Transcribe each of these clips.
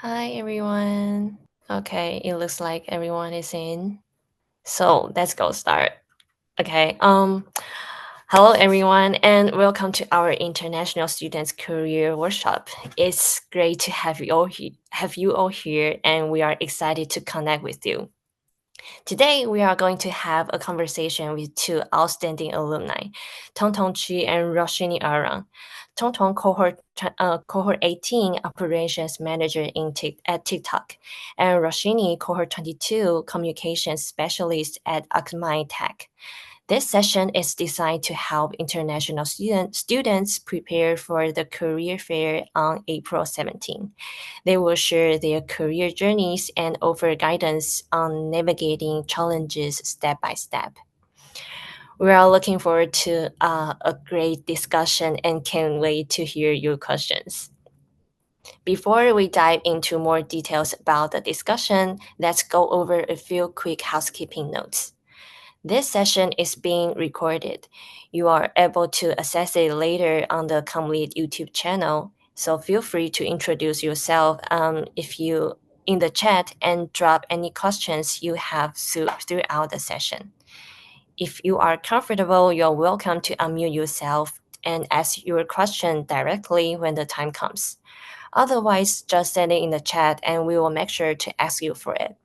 Hi everyone. Okay, it looks like everyone is in. So let's go start. Okay. Hello everyone and welcome to our International Students Career Workshop. It's great to have you all here and we are excited to connect with you. Today, we are going to have a conversation with two outstanding alumni, Tongtong Chi and Roshini Arang. Tongtong cohort 18 operations manager at TikTok, and Roshini cohort 22 communications specialist at Akamai Tech. This session is designed to help international students prepare for the career fair on April 17. They will share their career journeys and offer guidance on navigating challenges step by step. We are looking forward to a great discussion and can't wait to hear your questions. Before we dive into more details about the discussion, let's go over a few quick housekeeping notes. This session is being recorded. You are able to access it later on the Complete YouTube channel, so feel free to introduce yourself if you in the chat and drop any questions you have throughout the session. If you are comfortable, you're welcome to unmute yourself and ask your question directly when the time comes. Otherwise, just send it in the chat and we will make sure to ask you for it.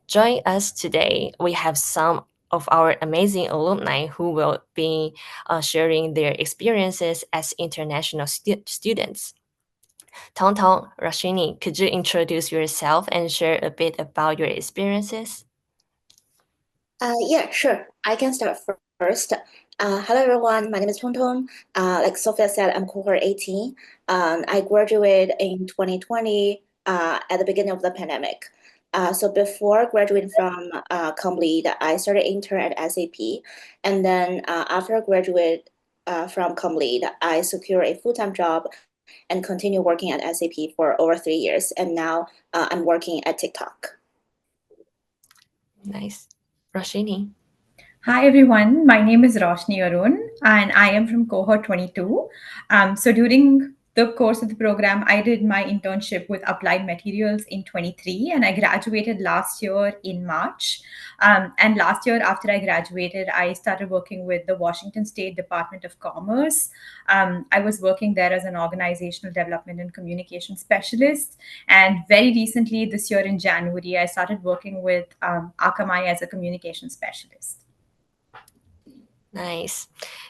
Join us today. We have some of our amazing alumni who will be sharing their experiences as international students. Tong Tong, Rashini, could you introduce yourself and share a bit about your experiences? Yeah, sure. I can start first. Hello, everyone. My name is Tong Tong. Like Sophia said, I'm cohort 18. I graduated in 2020 at the beginning of the pandemic. So before graduating from Complete, I started intern at SAP. And then after I graduated from Complete, I secured a full-time job and continue working at SAP for over 3 years. And now I'm working at TikTok. Nice. Rashini. Hi everyone, my name is Roshni Arun and I am from cohort 22. So during the course of the program, I did my internship with Applied Materials in 23 and I graduated last year in March. And last year after I graduated, I started working with the Washington State Department of Commerce. I was working there as an organizational development and communication specialist. And very recently, this year in January, I started working with Akamai as a communication specialist. Nice.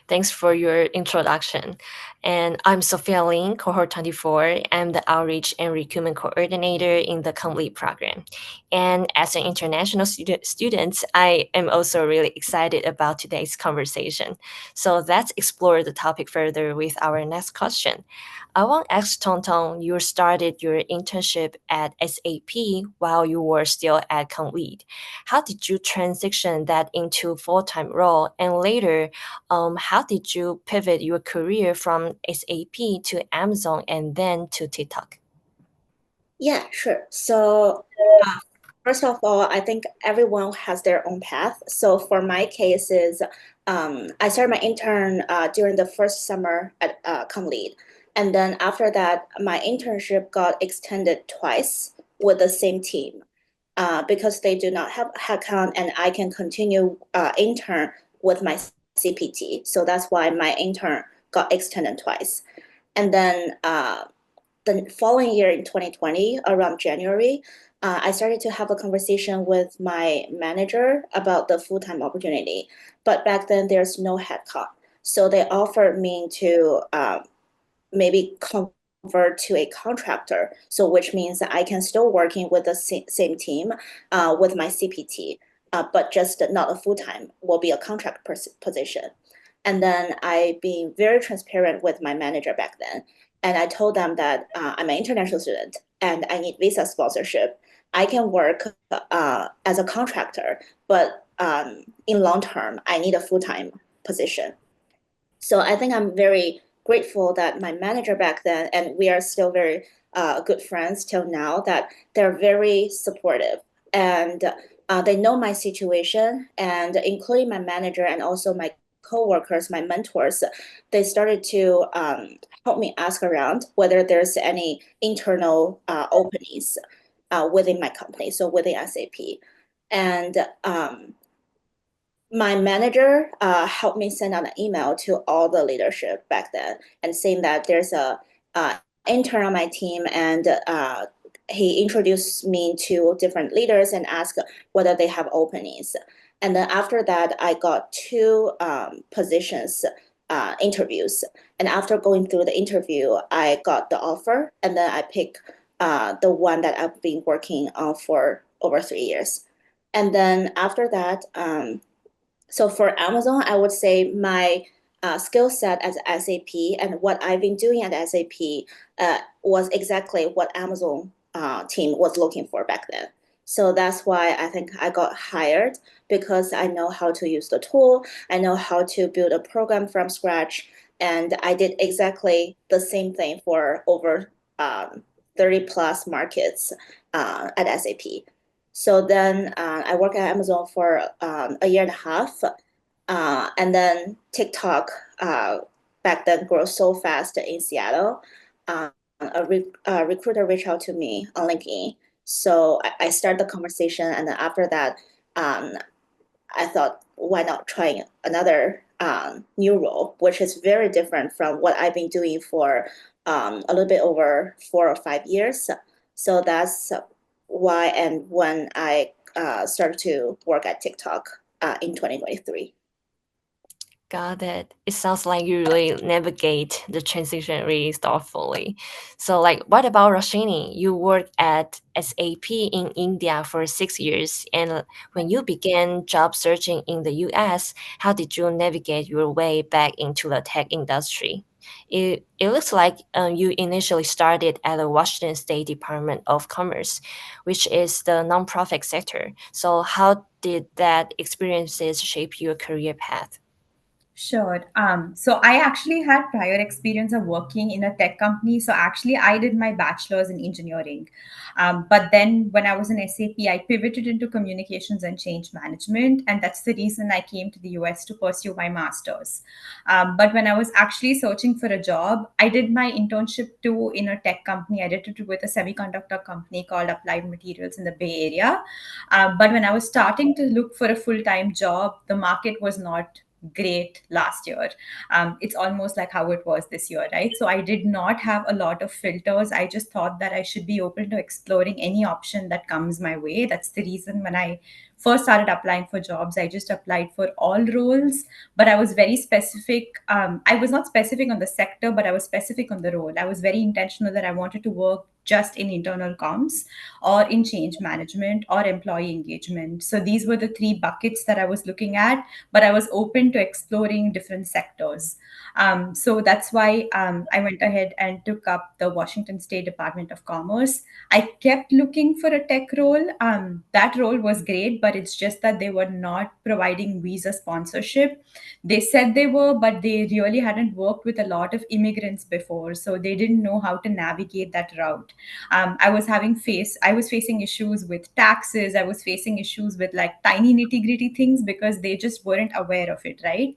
Thanks for your introduction. And I'm Sophia Lin, cohort 24. I'm the outreach and recruitment coordinator in the Complete program. And as an international student, I am also really excited about today's conversation. So let's explore the topic further with our next question. I want to ask Tonton, you started your internship at SAP while you were still at Complete. How did you transition that into full-time role? And later, how did you pivot your career from SAP to Amazon and then to TikTok? Yeah, sure. So first of all, I think everyone has their own path. So for my case is, I started my intern during the first summer at Comlead. And then after that, my internship got extended twice with the same team because they do not have headcount and I can continue intern with my CPT. So that's why my intern got extended twice. And then the following year in 2020, around January, I started to have a conversation with my manager about the full-time opportunity. But back then, there's no headcount. So they offered me to maybe convert to a contractor. So which means that I can still working with the same team with my CPT, but just not a full-time, will be a contract position. And then I being very transparent with my manager back then. And I told them that I'm an international student and I need visa sponsorship. I can work as a contractor, but in long term, I need a full-time position. So I think I'm very grateful that my manager back then, and we are still very good friends till now, that they're very supportive and they know my situation, and including my manager and also my co-workers, my mentors, they started to helped me ask around whether there's any internal openings within my company, so within SAP. And my manager helped me send out an email to all the leadership back then and saying that there's a intern on my team, and he introduced me to different leaders and asked whether they have openings. And then after that, I got two positions interviews. And after going through the interview, I got the offer, and then I picked the one that I've been working on for over 3 years. And then after that, so for Amazon, I would say my skill set as SAP and what I've been doing at SAP was exactly what Amazon team was looking for back then. So that's why I think I got hired, because I know how to use the tool, I know how to build a program from scratch, and I did exactly the same thing for over 30 plus markets at SAP. So then I worked at Amazon for a year and a half. And then TikTok back then grew so fast in Seattle. A recruiter reached out to me on LinkedIn. So I started the conversation. And then after that, I thought, why not trying another new role, which is very different from what I've been doing for a little bit over 4 or 5 years. So that's why and when I started to work at TikTok in 2023. Got it. It sounds like you really navigate the transition really thoughtfully. So, like, what about Roshini? You worked at SAP in India for 6 years, and when you began job searching in the US, how did you navigate your way back into the tech industry? It looks like you initially started at the Washington State Department of Commerce, which is the nonprofit sector. So, how did that experiences shape your career path? Sure. So I actually had prior experience of working in a tech company. So actually, I did my bachelor's in engineering. But then when I was in SAP, I pivoted into communications and change management. And that's the reason I came to the US to pursue my master's. But when I was actually searching for a job, I did my internship too in a tech company. I did it with a semiconductor company called Applied Materials in the Bay Area. But when I was starting to look for a full time job, the market was not great last year. It's almost like how it was this year, right? So I did not have a lot of filters. I just thought that I should be open to exploring any option that comes my way. That's the reason when I first started applying for jobs, I just applied for all roles, but I was very specific. I was not specific on the sector, but I was specific on the role. I was very intentional that I wanted to work just in internal comms or in change management or employee engagement. So these were the three buckets that I was looking at, but I was open to exploring different sectors. So that's why I went ahead and took up the Washington State Department of Commerce. I kept looking for a tech role. That role was great, but it's just that they were not providing visa sponsorship. They said they were, but they really hadn't worked with a lot of immigrants before, so they didn't know how to navigate that route. I was facing issues with taxes. I was facing issues with like tiny nitty gritty things because they just weren't aware of it, right?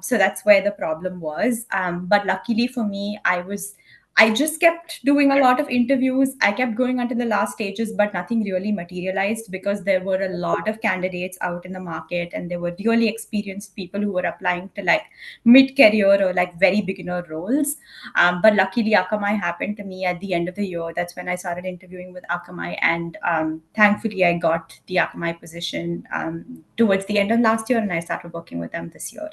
So that's where the problem was. But luckily for me, I just kept doing a lot of interviews. I kept going until the last stages, but nothing really materialized because there were a lot of candidates out in the market and there were really experienced people who were applying to like mid career or like very beginner roles. But luckily, Akamai happened to me at the end of the year. That's when I started interviewing with Akamai. And thankfully, I got the Akamai position towards the end of last year and I started working with them this year.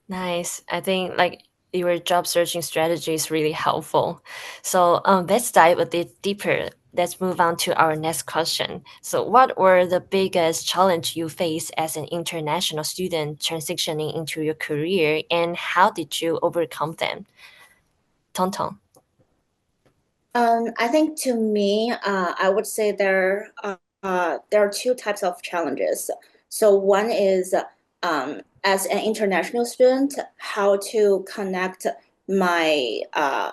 Nice. I think like your job searching strategy is really helpful. So let's dive a bit deeper. Let's move on to our next question. So, what were the biggest challenge you faced as an international student transitioning into your career, and how did you overcome them? Tonton. I think to me, I would say there are two types of challenges. So one is as an international student, how to connect my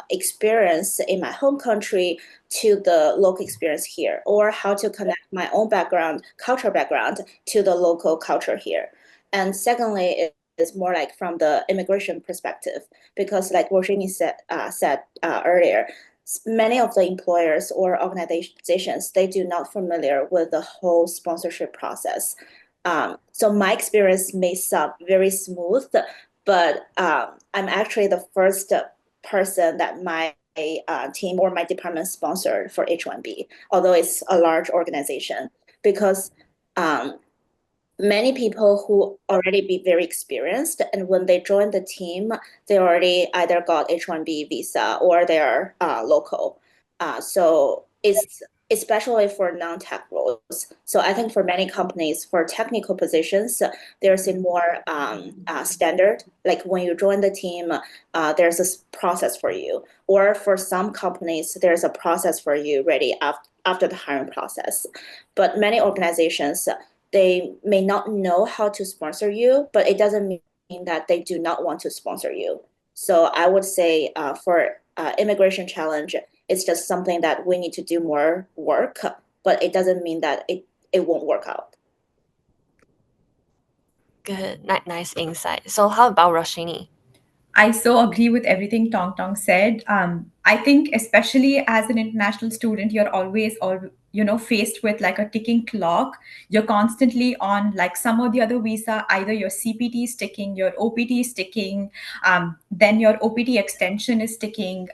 experience in my home country to the local experience here, or how to connect my own background, cultural background, to the local culture here. And secondly more like from the immigration perspective, because like Roshini said earlier, many of the employers or organizations, they do not familiar with the whole sponsorship process. So my experience may sound very smooth, but I'm actually the first person that my team or my department sponsored for H-1B, although it's a large organization, because many people who already be very experienced, and when they join the team, they already either got H-1B visa or they're local. So it's especially for non-tech roles. So I think for many companies, for technical positions, there's a more standard. Like when you join the team, there's a process for you. Or for some companies, there's a process for you ready after the hiring process. But many organizations, they may not know how to sponsor you, but it doesn't mean that they do not want to sponsor you. So I would say for immigration challenge, it's just something that we need to do more work, but it doesn't mean that it won't work out. Good, nice insight. So how about Roshini? I so agree with everything Tong Tong said. I think especially as an international student, you're always faced with like a ticking clock. You're constantly on like some or the other visa. Either your CPT is ticking, your OPT is ticking, then your OPT extension is ticking.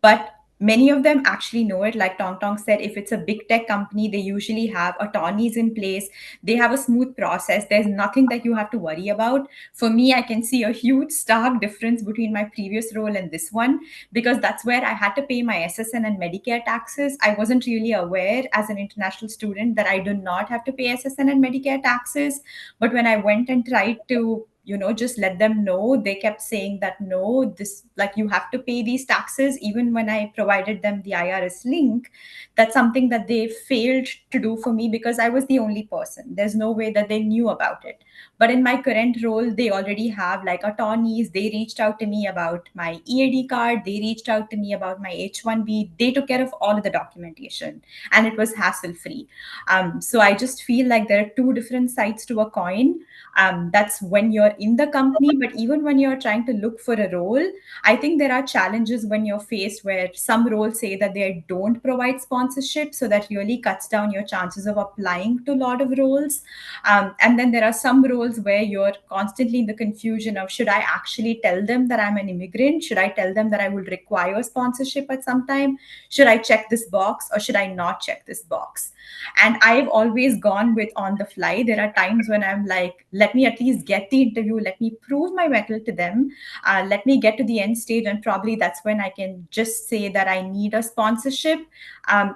But many of them actually know it. Like Tong Tong said, if it's a big tech company, they usually have attorneys in place. They have a smooth process. There's nothing that you have to worry about. For me, I can see a huge stark difference between my previous role and this one, because that's where I had to pay my SSN and Medicare taxes. I wasn't really aware as an international student that I do not have to pay SSN and Medicare taxes. But when I went and tried to just let them know, they kept saying that no, this, like, you have to pay these taxes. Even when I provided them the IRS link, that's something that they failed to do for me because I was the only person. There's no way that they knew about it. But in my current role, they already have like attorneys. They reached out to me about my EAD card, they reached out to me about my H1B. They took care of all of the documentation, and it was hassle free. So I just feel like there are two different sides to a coin. That's when you're in the company, but even when you're trying to look for a role, I think there are challenges when you're faced where some roles say that they don't provide sponsorship, so that really cuts down your chances of applying to a lot of roles. And then there are some roles where you're constantly in the confusion of, should I actually tell them that I'm an immigrant? Should I tell them that I will require sponsorship at some time? Should I check this box or should I not check this box? And I've always gone with on the fly. There are times when I'm like, let me at least get the interview, let me prove my mettle to them, let me get to the end stage, and probably that's when I can just say that I need a sponsorship.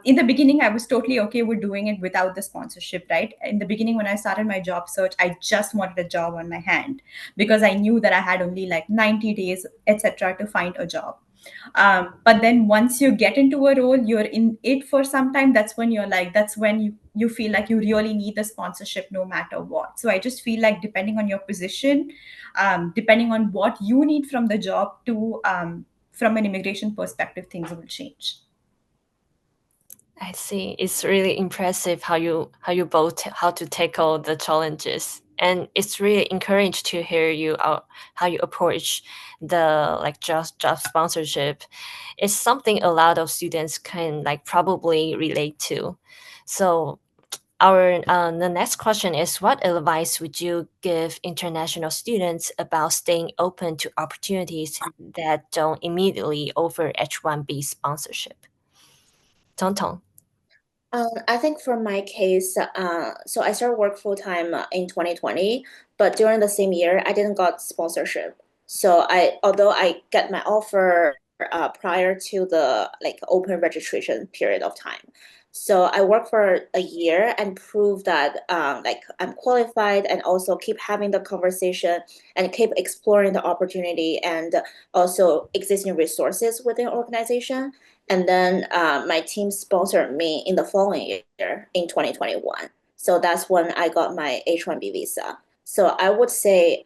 In the beginning, I was totally okay with doing it without the sponsorship, right? In the beginning, when I started my job search, I just wanted a job on my hand because I knew that I had only like 90 days, etc., to find a job. But then once you get into a role, you're in it for some time. That's when you're like, that's when you feel like you really need the sponsorship no matter what. So I just feel like depending on your position, depending on what you need from the job to from an immigration perspective, things will change. I see. It's really impressive how you both how to tackle the challenges, and it's really encouraged to hear you out how you approach the like job sponsorship. It's something a lot of students can like probably relate to. So our the next question is, what advice would you give international students about staying open to opportunities that don't immediately offer H-1B sponsorship? Tong Tong. I think for my case, so I started work full time in 2020, but during the same year, I didn't got sponsorship. So although I get my offer prior to the like open registration period of time, so I worked for a year and proved that like I'm qualified, and also keep having the conversation and keep exploring the opportunity and also existing resources within organization. And then my team sponsored me in the following year in 2021. So that's when I got my H-1B visa. So I would say,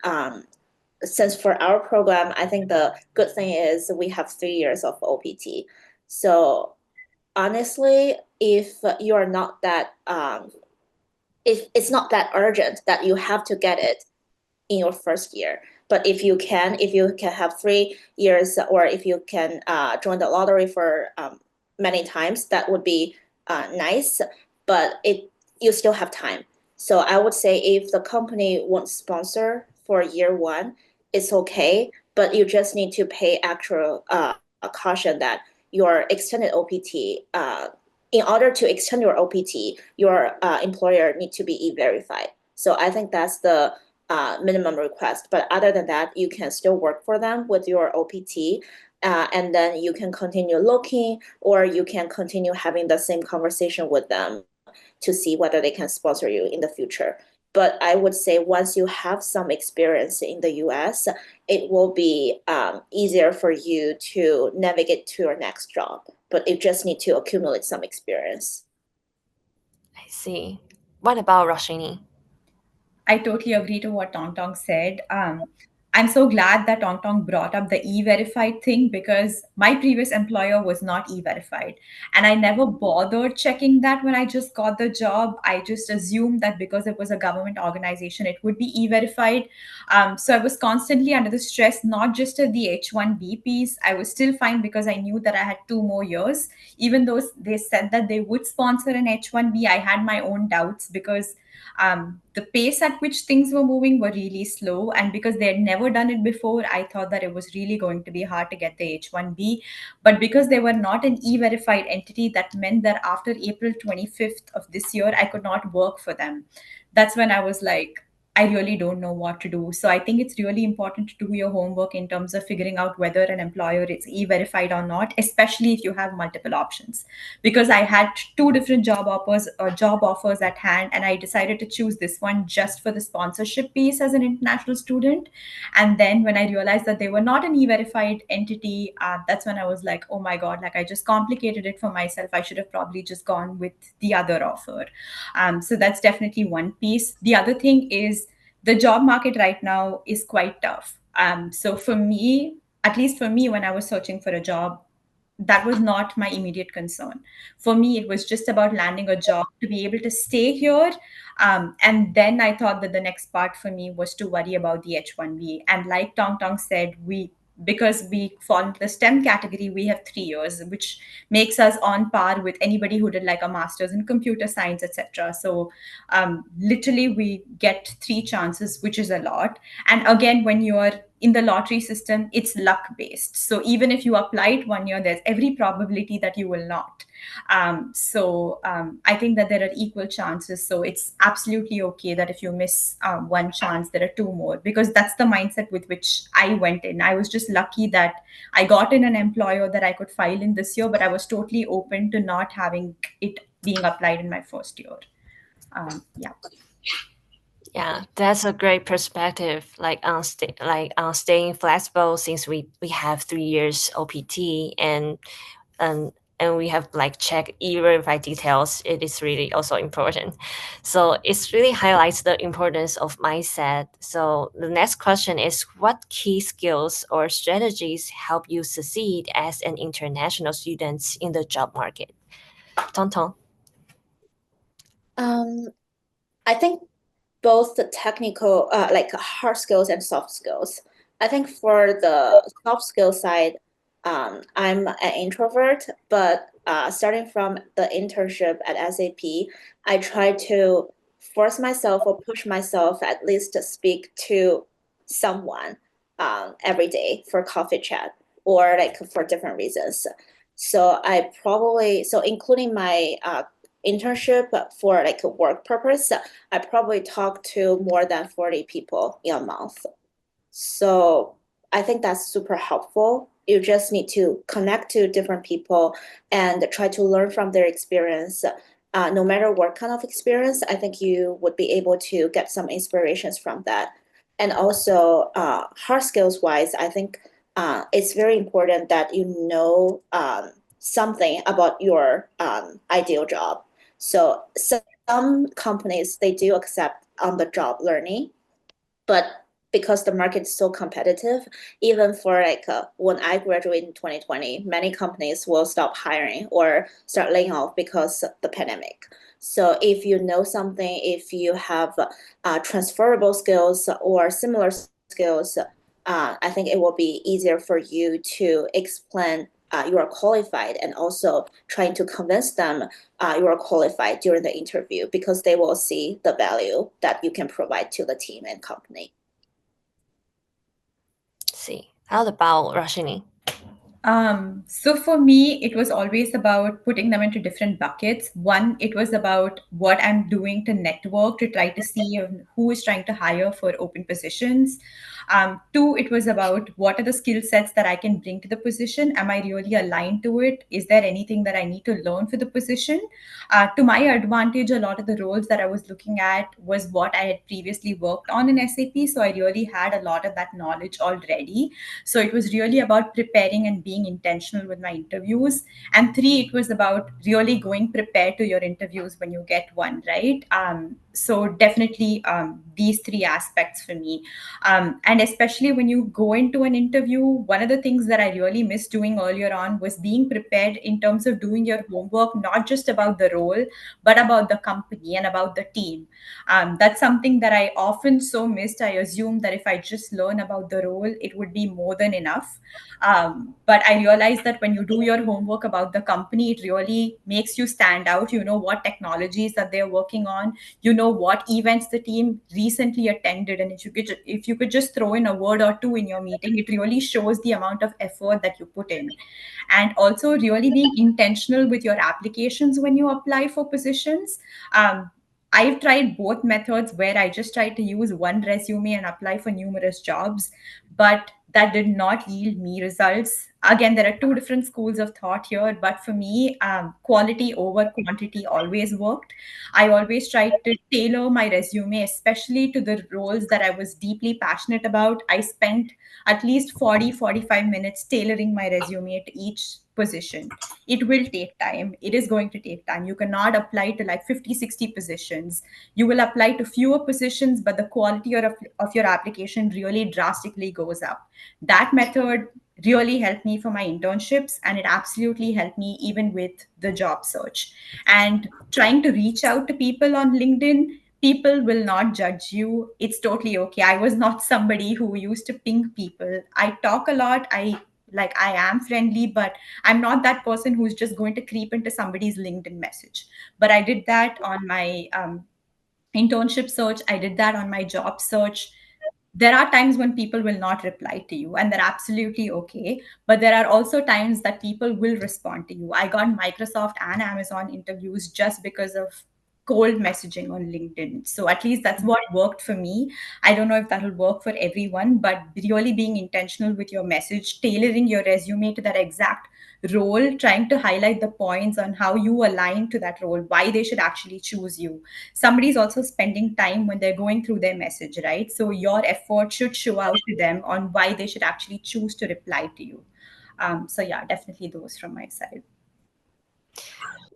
since for our program, I think the good thing is we have 3 years of OPT. So honestly, if you're not that, if it's not that urgent that you have to get it, in your first year. But if you can have 3 years, or if you can join the lottery for many times, that would be nice. But you still have time. So I would say if the company won't sponsor for year one, it's okay, but you just need to pay actual caution that your extended OPT, in order to extend your OPT, your employer need to be e-verified. So I think that's the minimum request. But other than that, you can still work for them with your OPT. And then you can continue looking, or you can continue having the same conversation with them to see whether they can sponsor you in the future. But I would say once you have some experience in the US, it will be easier for you to navigate to your next job. But you just need to accumulate some experience. I see. What about Roshini? I totally agree to what Tong Tong said. I'm so glad that Tong Tong brought up the e-verified thing because my previous employer was not e-verified. And I never bothered checking that when I just got the job. I just assumed that because it was a government organization, it would be e-verified. So I was constantly under the stress, not just of the H-1B piece. I was still fine because I knew that I had 2 more years. Even though they said that they would sponsor an H-1B, I had my own doubts because the pace at which things were moving were really slow. And because they had never done it before, I thought that it was really going to be hard to get the H1B. But because they were not an e verified entity, that meant that after April 25th of this year, I could not work for them. That's when I was like, I really don't know what to do. So I think it's really important to do your homework in terms of figuring out whether an employer is e-verified or not, especially if you have multiple options. Because I had 2 different job offers at hand, and I decided to choose this one just for the sponsorship piece as an international student. And then when I realized that they were not an e-verified entity, that's when I was like, oh my god, like I just complicated it for myself. I should have probably just gone with the other offer. So that's definitely one piece. The other thing is the job market right now is quite tough. So for me, at least for me, when I was searching for a job, that was not my immediate concern. For me, it was just about landing a job to be able to stay here. And then I thought that the next part for me was to worry about the H1B. And like Tong Tong said, because we fall into the STEM category, we have 3 years, which makes us on par with anybody who did like a master's in computer science, etc. So literally, we get 3 chances, which is a lot. And again, when you're in the lottery system, it's luck based. So even if you applied one year, there's every probability that you will not. I think that there are equal chances. So it's absolutely okay that if you miss one chance, there are 2 more, because that's the mindset with which I went in. I was just lucky that I got in an employer that I could file in this year, but I was totally open to not having it being applied in my first year. Yeah. Yeah, that's a great perspective. Staying flexible since we have 3 years OPT and and we have like check e-verified details. It is really also important. So it's really highlights the importance of mindset. So the next question is, what key skills or strategies help you succeed as an international student in the job market? Tonton. I think both the technical, like hard skills and soft skills. I think for the soft skill side, I'm an introvert, but starting from the internship at SAP, I try to force myself or push myself at least to speak to someone every day for coffee chat or like for different reasons. So including my internship for like a work purpose, I probably talk to more than 40 people in a month. So I think that's super helpful. You just need to connect to different people and try to learn from their experience. No matter what kind of experience, I think you would be able to get some inspirations from that. And also, hard skills wise, I think it's very important that you know something about your ideal job. So some companies they do accept on the job learning, but because the market is so competitive, even for like when I graduated in 2020, many companies will stop hiring or start laying off because of the pandemic. So if you know something, if you have transferable skills or similar skills, I think it will be easier for you to explain you are qualified and also trying to convince them you are qualified during the interview because they will see the value that you can provide to the team and company. See, how about Rashini? So for me, it was always about putting them into different buckets. One, it was about what I'm doing to network to try to see who is trying to hire for open positions. Two, it was about what are the skill sets that I can bring to the position. Am I really aligned to it? Is there anything that I need to learn for the position? To my advantage, a lot of the roles that I was looking at was what I had previously worked on in SAP. So I really had a lot of that knowledge already. So it was really about preparing and being intentional with my interviews. And three, it was about really going prepared to your interviews when you get one, right? So definitely these three aspects for me. And especially when you go into an interview, one of the things that I really missed doing earlier on was being prepared in terms of doing your homework, not just about the role, but about the company and about the team. That's something that I often so missed. I assumed that if I just learn about the role, it would be more than enough. But I realized that when you do your homework about the company, it really makes you stand out. You know what technologies that they're working on. You know what events the team recently attended, and if you could just throw in a word or two in your meeting, it really shows the amount of effort that you put in. And also really being intentional with your applications when you apply for positions. I've tried both methods where I just tried to use one resume and apply for numerous jobs, but that did not yield me results. Again, there are two different schools of thought here, but for me, quality over quantity always worked. I always tried to tailor my resume, especially to the roles that I was deeply passionate about. I spent at least 40-45 minutes tailoring my resume to each position. It will take time. It is going to take time. You cannot apply to like 50-60 positions. You will apply to fewer positions, but the quality of your application really drastically goes up. That method really helped me for my internships, and it absolutely helped me even with the job search. And trying to reach out to people on LinkedIn, people will not judge you. It's totally okay. I was not somebody who used to ping people. I talk a lot. I am friendly, but I'm not that person who's just going to creep into somebody's LinkedIn message. But I did that on my internship search. I did that on my job search. There are times when people will not reply to you, and they're absolutely okay. But there are also times that people will respond to you. I got Microsoft and Amazon interviews just because of cold messaging on LinkedIn. So at least that's what worked for me. I don't know if that'll work for everyone, but really being intentional with your message, tailoring your resume to that exact role, trying to highlight the points on how you align to that role, why they should actually choose you. Somebody's also spending time when they're going through their message, right? So your effort should show out to them on why they should actually choose to reply to you. So yeah, definitely those from my side.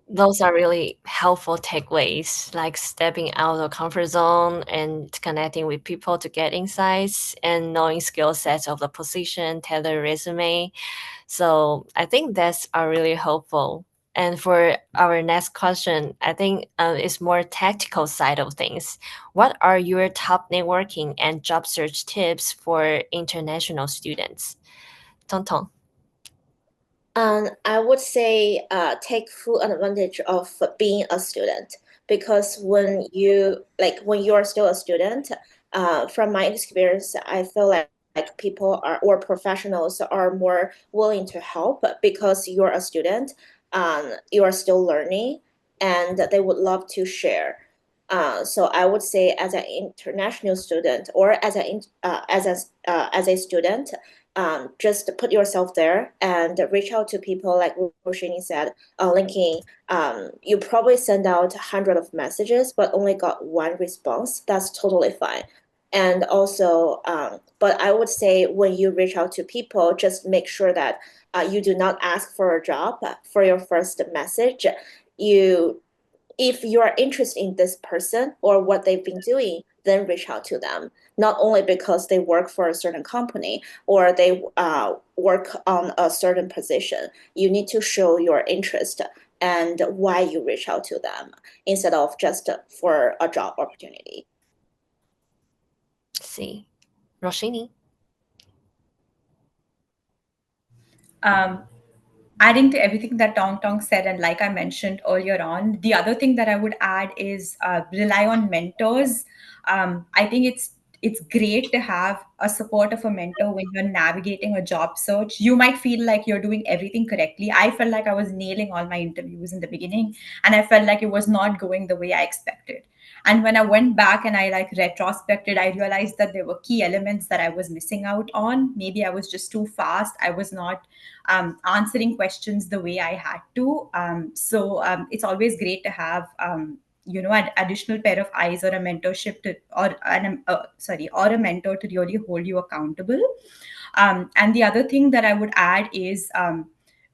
Those are really helpful takeaways, like stepping out of the comfort zone and connecting with people to get insights and knowing skill sets of the position, tailor resume. So I think that's are really helpful. And for our next question, I think it's more tactical side of things. What are your top networking and job search tips for international students? Tong Tong. I would say take full advantage of being a student because when you are still a student, from my experience, I feel like people are or professionals are more willing to help because you're a student, you are still learning, and they would love to share. So I would say as an international student or as a student, just put yourself there and reach out to people like Roshini said, linking. You probably send out 100 of messages, but only got one response. That's totally fine. And also, but I would say when you reach out to people, just make sure that you do not ask for a job for your first message. You if you are interested in this person or what they've been doing, then reach out to them. Not only because they work for a certain company or they work on a certain position. You need to show your interest and why you reach out to them instead of just for a job opportunity. See, Roshini. Um, Adding to everything that Tong Tong said, and like I mentioned earlier on, the other thing that I would add is rely on mentors. I think it's great to have a support of a mentor when you're navigating a job search. You might feel like you're doing everything correctly. I felt like I was nailing all my interviews in the beginning, and I felt like it was not going the way I expected. And when I went back and I like retrospected, I realized that there were key elements that I was missing out on. Maybe I was just too fast. I was not answering questions the way I had to. So it's always great to have an additional pair of eyes or a mentorship to, or an sorry, or a mentor to really hold you accountable. And the other thing that I would add is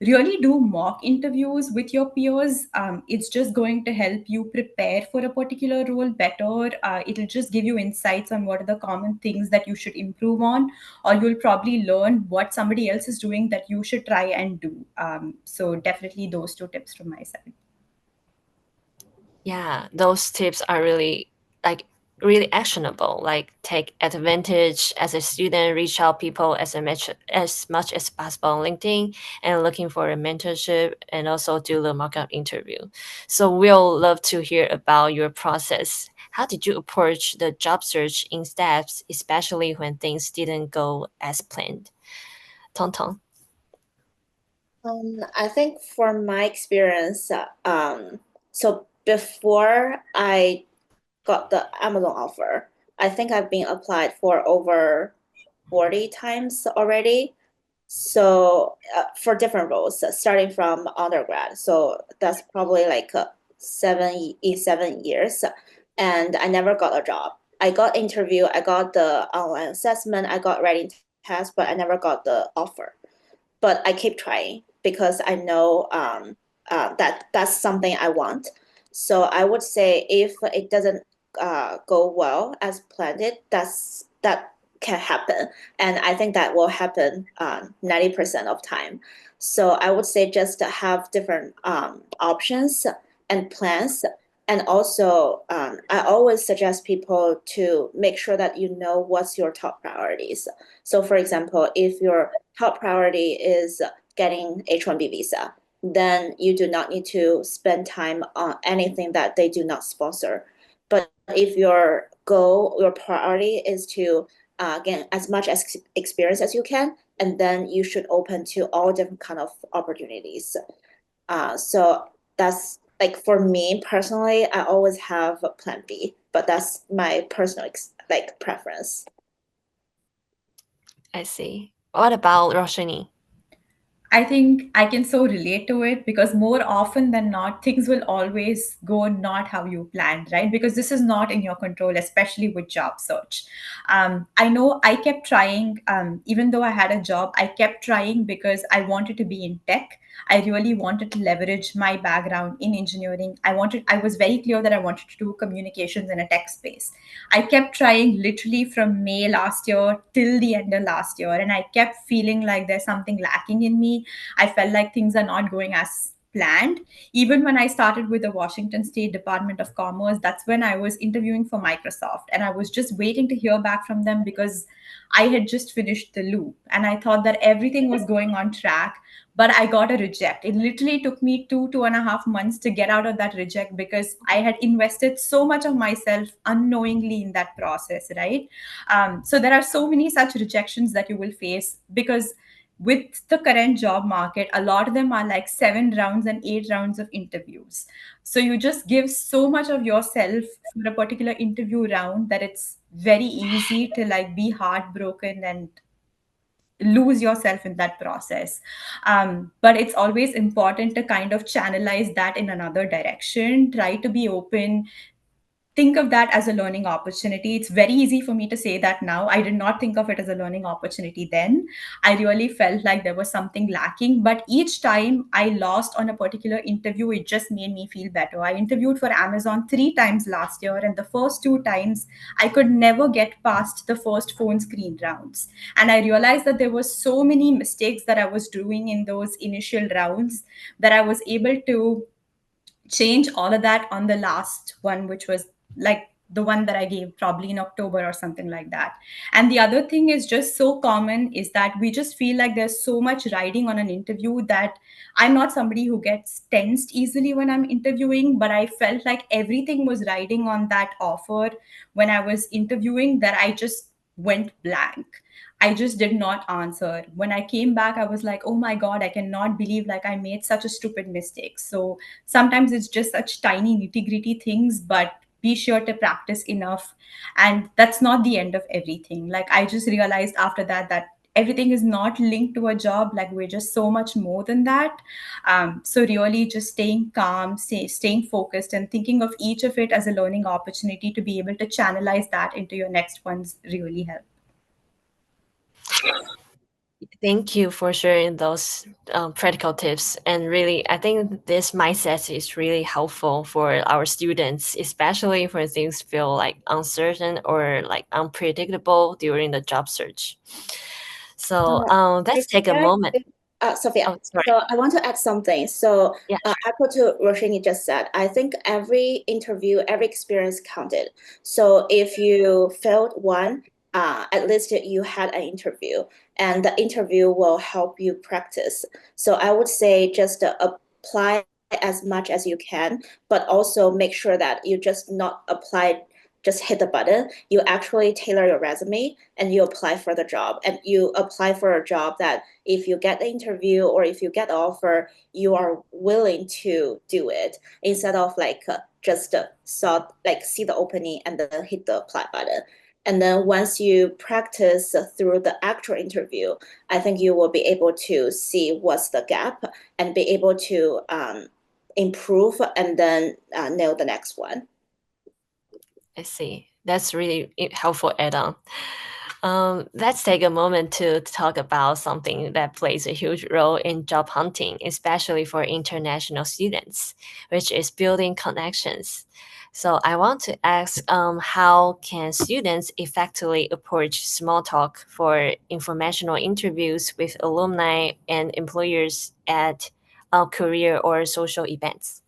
really do mock interviews with your peers. It's just going to help you prepare for a particular role better. It'll just give you insights on what are the common things that you should improve on, or you'll probably learn what somebody else is doing that you should try and do. So definitely those two tips from my side. Yeah, those tips are really actionable. Like take advantage as a student, reach out people as much as possible on LinkedIn and looking for a mentorship and also do the mock-up interview. So we'll love to hear about your process. How did you approach the job search in steps, especially when things didn't go as planned? Tong Tong. I think from my experience, so before I got the Amazon offer, I think I've been applied for over 40 times already. So for different roles, starting from undergrad. So that's probably like 7 years. And I never got a job. I got interview, I got the online assessment, I got writing test, but I never got the offer. But I keep trying because I know that that's something I want. So I would say if it doesn't go well as planned, that can happen, and I think that will happen 90% of time. So I would say just to have different options and plans. And also, I always suggest people to make sure that you know what's your top priorities. So, for example, if your top priority is getting H-1B visa, then you do not need to spend time on anything that they do not sponsor. But if your goal, your priority is to gain as much as experience as you can, and then you should open to all different kind of opportunities. So that's like for me personally, I always have a plan B, but that's my personal like preference. I see. What about Roshini? I think I can so relate to it because more often than not, things will always go not how you planned, right? Because this is not in your control, especially with job search. I know I kept trying, even though I had a job, I kept trying because I wanted to be in tech. I really wanted to leverage my background in engineering. I was very clear that I wanted to do communications in a tech space. I kept trying literally from May last year till the end of last year, and I kept feeling like there's something lacking in me. I felt like things are not going as planned. Even when I started with the Washington State Department of Commerce, that's when I was interviewing for Microsoft, and I was just waiting to hear back from them because I had just finished the loop and I thought that everything was going on track. But I got a reject. It literally took me 2.5 months to get out of that reject because I had invested so much of myself unknowingly in that process, right? So there are so many such rejections that you will face because with the current job market, a lot of them are like 7 rounds and 8 rounds of interviews. So you just give so much of yourself for a particular interview round that it's very easy to like be heartbroken and lose yourself in that process. But it's always important to kind of channelize that in another direction, try to be open, think of that as a learning opportunity. It's very easy for me to say that now. I did not think of it as a learning opportunity then. I really felt like there was something lacking. But each time I lost on a particular interview, it just made me feel better. I interviewed for Amazon 3 times last year, and the first 2 times I could never get past the first phone screen rounds. And I realized that there were so many mistakes that I was doing in those initial rounds that I was able to change all of that on the last one, which was like the one that I gave probably in October or something like that. And the other thing is just so common is that we just feel like there's so much riding on an interview that I'm not somebody who gets tensed easily when I'm interviewing, but I felt like everything was riding on that offer when I was interviewing that I just went blank. I just did not answer. When I came back, I was like, oh my God, I cannot believe like I made such a stupid mistake. So sometimes it's just such tiny nitty gritty things, but be sure to practice enough. And that's not the end of everything. Like I just realized after that that everything is not linked to a job. Like we're just so much more than that. So really just staying calm, staying focused, and thinking of each of it as a learning opportunity to be able to channelize that into your next ones really help. Thank you for sharing those practical tips. And really, I think this mindset is really helpful for our students, especially when things feel like uncertain or like unpredictable during the job search. So let's take a moment. Sophia, Oh, sorry. so I want to add something. So, Yeah, echo to Roshini just said, I think every interview, every experience counted. So if you failed one, at least you had an interview, and the interview will help you practice. So I would say just apply as much as you can, but also make sure that you just not apply, just hit the button. You actually tailor your resume and you apply for the job, and you apply for a job that if you get the interview or if you get the offer, you are willing to do it instead of like just see the opening and then hit the apply button. And then once you practice through the actual interview, I think you will be able to see what's the gap and be able to improve and then nail the next one. I see. That's really helpful add-on. Let's take a moment to talk about something that plays a huge role in job hunting, especially for international students, which is building connections. So I want to ask, how can students effectively approach small talk for informational interviews with alumni and employers at career or social events?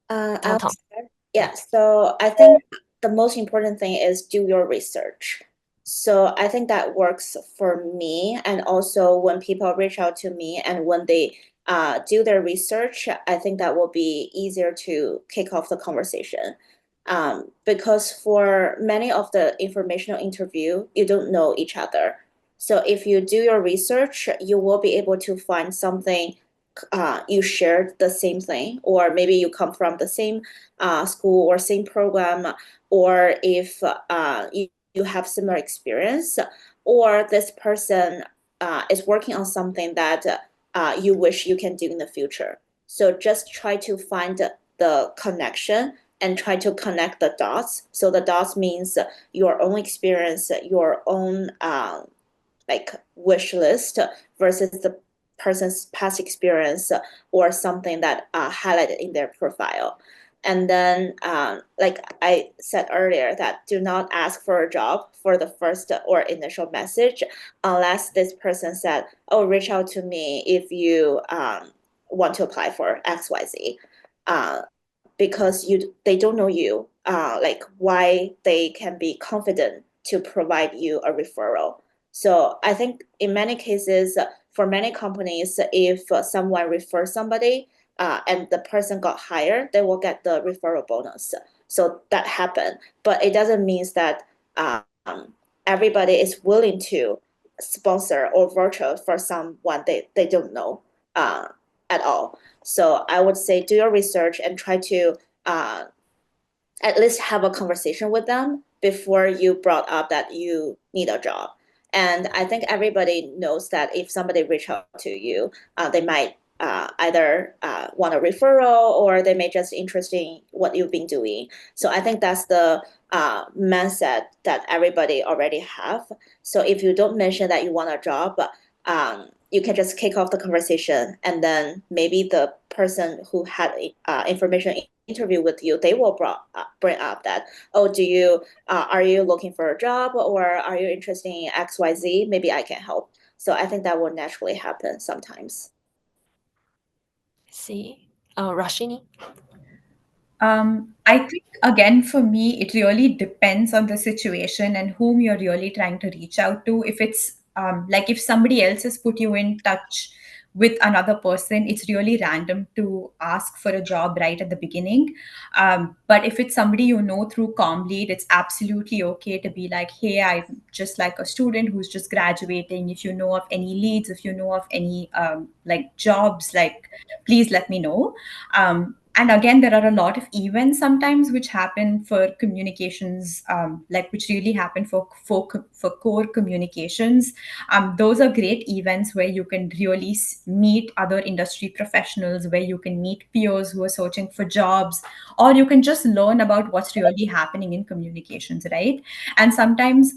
I'll Tom. start. Yeah, so I think the most important thing is do your research. So I think that works for me. And also when people reach out to me and when they do their research, I think that will be easier to kick off the conversation. Because for many of the informational interview, you don't know each other. So if you do your research, you will be able to find something you shared the same thing, or maybe you come from the same school or same program, or if you have similar experience, or this person is working on something that you wish you can do in the future. So just try to find the connection and try to connect the dots. So the dots means your own experience, your own like wish list versus the person's past experience or something that highlighted in their profile. And then, like I said earlier, that do not ask for a job for the first or initial message unless this person said, oh, reach out to me if you want to apply for XYZ. Because they don't know you, like why they can be confident to provide you a referral. So I think in many cases, for many companies, if someone refers somebody and the person got hired, they will get the referral bonus. So that happened, but it doesn't mean that everybody is willing to sponsor or virtual for someone they don't know at all. So I would say do your research and try to uh, at least have a conversation with them before you brought up that you need a job. And I think everybody knows that if somebody reach out to you, they might either want a referral, or they may just interested in what you've been doing. So I think that's the mindset that everybody already have. So if you don't mention that you want a job, you can just kick off the conversation, and then maybe the person who had information interview with you, they will bring up that, oh, are you looking for a job, or are you interested in XYZ? Maybe I can help. So I think that will naturally happen sometimes. See, Rashini. I think again for me, it really depends on the situation and whom you're really trying to reach out to. If it's like if somebody else has put you in touch with another person, it's really random to ask for a job right at the beginning. But if it's somebody you know through Comlead, it's absolutely okay to be like, hey, I'm just like a student who's just graduating. If you know of any leads, if you know of any like jobs, like please let me know. And again, there are a lot of events sometimes which happen for communications, like which really happen for core communications. Those are great events where you can really meet other industry professionals, where you can meet peers who are searching for jobs, or you can just learn about what's really happening in communications, right? And sometimes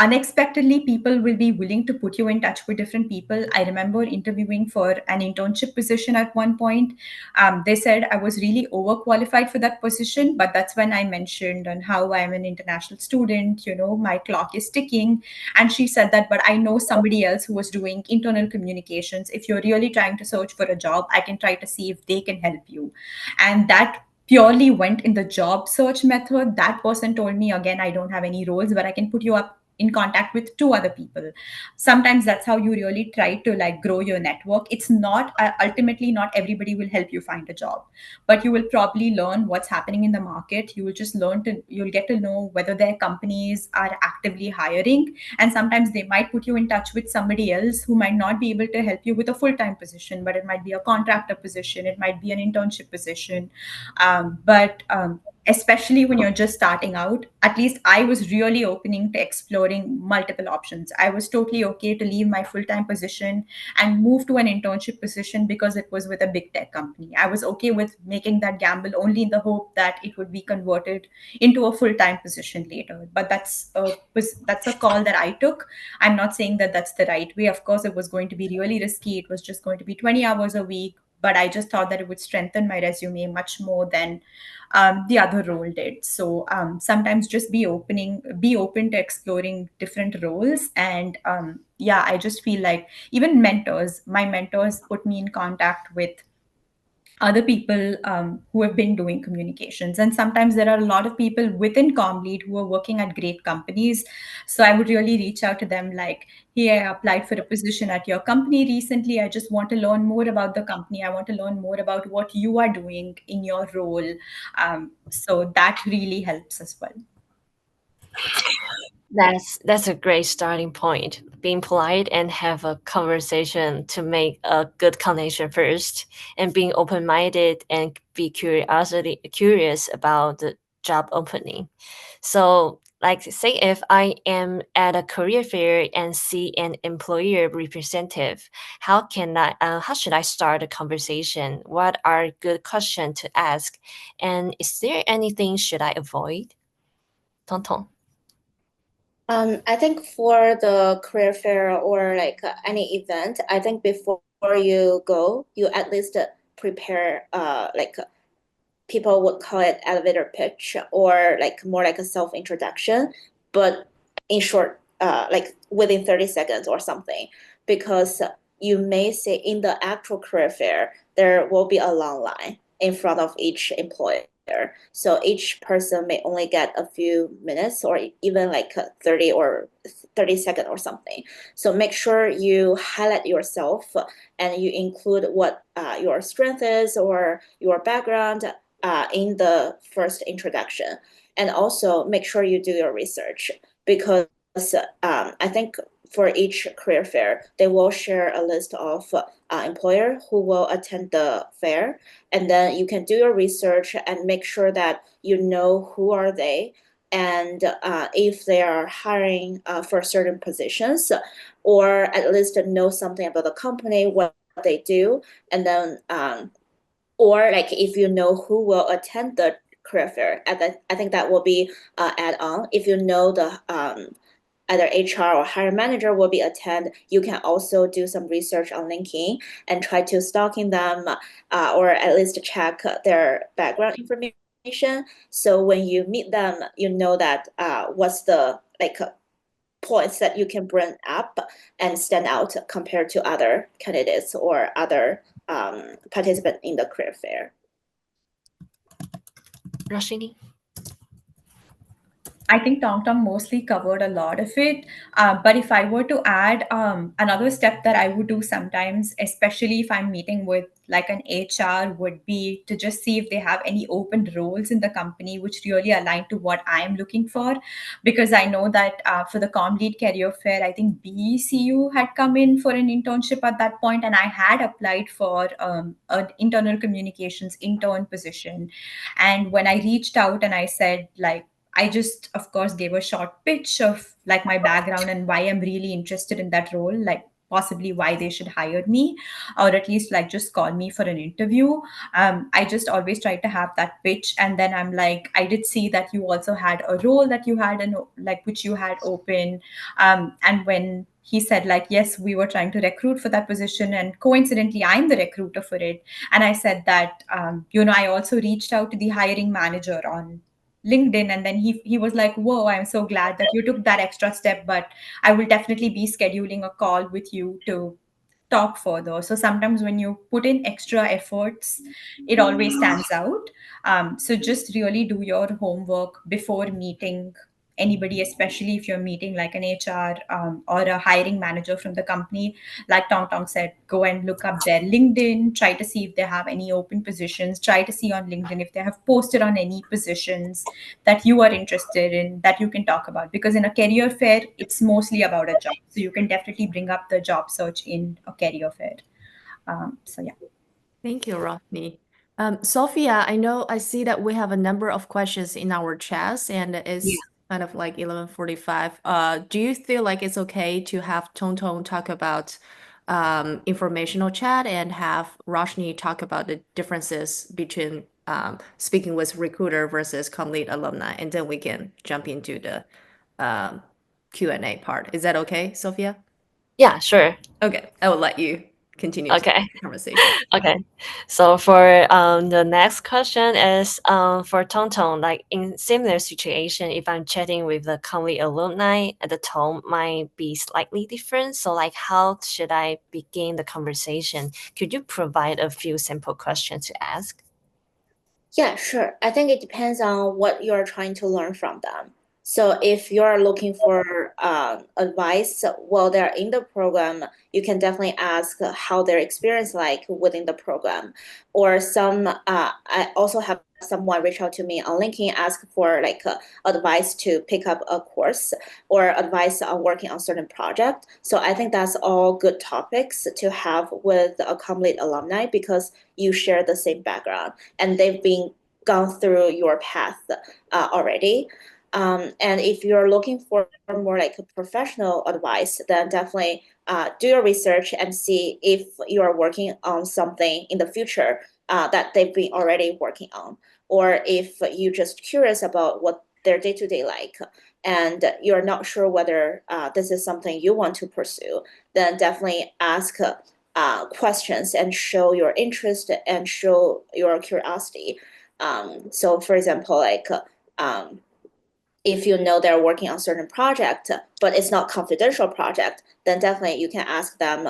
unexpectedly people will be willing to put you in touch with different people. I remember interviewing for an internship position at one point. They said I was really overqualified for that position, but that's when I mentioned on how I'm an international student, my clock is ticking. And she said that, but I know somebody else who was doing internal communications. If you're really trying to search for a job, I can try to see if they can help you. And that purely went in the job search method. That person told me, again, I don't have any roles, but I can put you up in contact with two other people. Sometimes that's how you really try to like grow your network. It's not ultimately not everybody will help you find a job, but you will probably learn what's happening in the market. You'll get to know whether their companies are actively hiring, and sometimes they might put you in touch with somebody else who might not be able to help you with a full-time position, but it might be a contractor position, it might be an internship position. But especially when you're just starting out, at least I was really opening to exploring multiple options. I was totally okay to leave my full-time position and move to an internship position because it was with a big tech company. I was okay with making that gamble only in the hope that it would be converted into a full-time position later. But that's a call that I took. I'm not saying that that's the right way. Of course, it was going to be really risky. It was just going to be 20 hours a week, but I just thought that it would strengthen my resume much more than the other role did. So sometimes just be open to exploring different roles. And yeah, I just feel like even my mentors put me in contact with other people who have been doing communications. And sometimes there are a lot of people within Comlead who are working at great companies. So I would really reach out to them like, hey, I applied for a position at your company recently. I just want to learn more about the company. I want to learn more about what you are doing in your role. So that really helps as well. That's a great starting point. Being polite and have a conversation to make a good connection first, and being open minded and be curious about the job opening. So, like, say if I am at a career fair and see an employer representative, how should I start a conversation? What are good questions to ask? And is there anything should I avoid? Tonton. I think for the career fair or like any event, I think before you go, you at least prepare like people would call it elevator pitch, or like more like a self introduction, but in short, like within 30 seconds or something, because you may say in the actual career fair, there will be a long line in front of each employer. So each person may only get a few minutes or even like 30 or 30 seconds or something. So make sure you highlight yourself and you include what your strength is or your background in the first introduction. And also make sure you do your research, because I think for each career fair, they will share a list of employer who will attend the fair. And then you can do your research and make sure that you know who are they, and if they are hiring for certain positions, or at least know something about the company, what they do, and then or like if you know who will attend the career fair, I think that will be add on. If you know the either HR or hiring manager will be attend, you can also do some research on LinkedIn and try to stalking them or at least check their background information. So when you meet them, you know that what's the like points that you can bring up and stand out compared to other candidates or other participants in the career fair. Roshini? I think Tong Tong mostly covered a lot of it. But if I were to add another step that I would do sometimes, especially if I'm meeting with like an HR, would be to just see if they have any open roles in the company which really align to what I am looking for. Because I know that for the Com Lead Career Fair, I think BCU had come in for an internship at that point, and I had applied for an internal communications intern position. And when I reached out and I said, like, I just, of course, gave a short pitch of like my background and why I'm really interested in that role, like possibly why they should hire me, or at least like just call me for an interview. I just always try to have that pitch, and then I'm like, I did see that you also had a role that you had and like which you had open, and when he said like yes, we were trying to recruit for that position and coincidentally I'm the recruiter for it, and I said that I also reached out to the hiring manager on LinkedIn, and then he was like, "Whoa, I'm so glad that you took that extra step, but I will definitely be scheduling a call with you to talk further." So sometimes when you put in extra efforts, it always stands out. So just really do your homework before meeting anybody, especially if you're meeting like an HR or a hiring manager from the company. Like Tong Tong said, go and look up their LinkedIn, try to see if they have any open positions, try to see on LinkedIn if they have posted on any positions that you are interested in that you can talk about. Because in a career fair, it's mostly about a job. So you can definitely bring up the job search in a career fair. So yeah. Thank you, Roshni. Sophia, I see that we have a number of questions in our chats, and it's kind of like 11:45. Do you feel like it's okay to have Tong Tong talk about informational chat and have Roshni talk about the differences between speaking with recruiter versus complete alumni, and then we can jump into the Q&A part. Is that okay, Sophia? Yeah, sure. Okay, I will let you continue Okay. the conversation. Okay. So for the next question is for Tonton, like in similar situation, if I'm chatting with the Conley alumni, the tone might be slightly different. So like how should I begin the conversation? Could you provide a few simple questions to ask? Yeah, sure. I think it depends on what you're trying to learn from them. So if you're looking for advice while they're in the program, you can definitely ask how their experience like within the program. Or I also have someone reach out to me on LinkedIn, ask for like advice to pick up a course or advice on working on certain project. So I think that's all good topics to have with a complete alumni because you share the same background and they've been gone through your path already. And if you're looking for more like a professional advice, then definitely do your research and see if you're working on something in the future that they've been already working on, or if you're just curious about what their day-to-day like and you're not sure whether this is something you want to pursue, then definitely ask questions and show your interest and show your curiosity. So for example, like if you know they're working on certain project, but it's not confidential project, then definitely you can ask them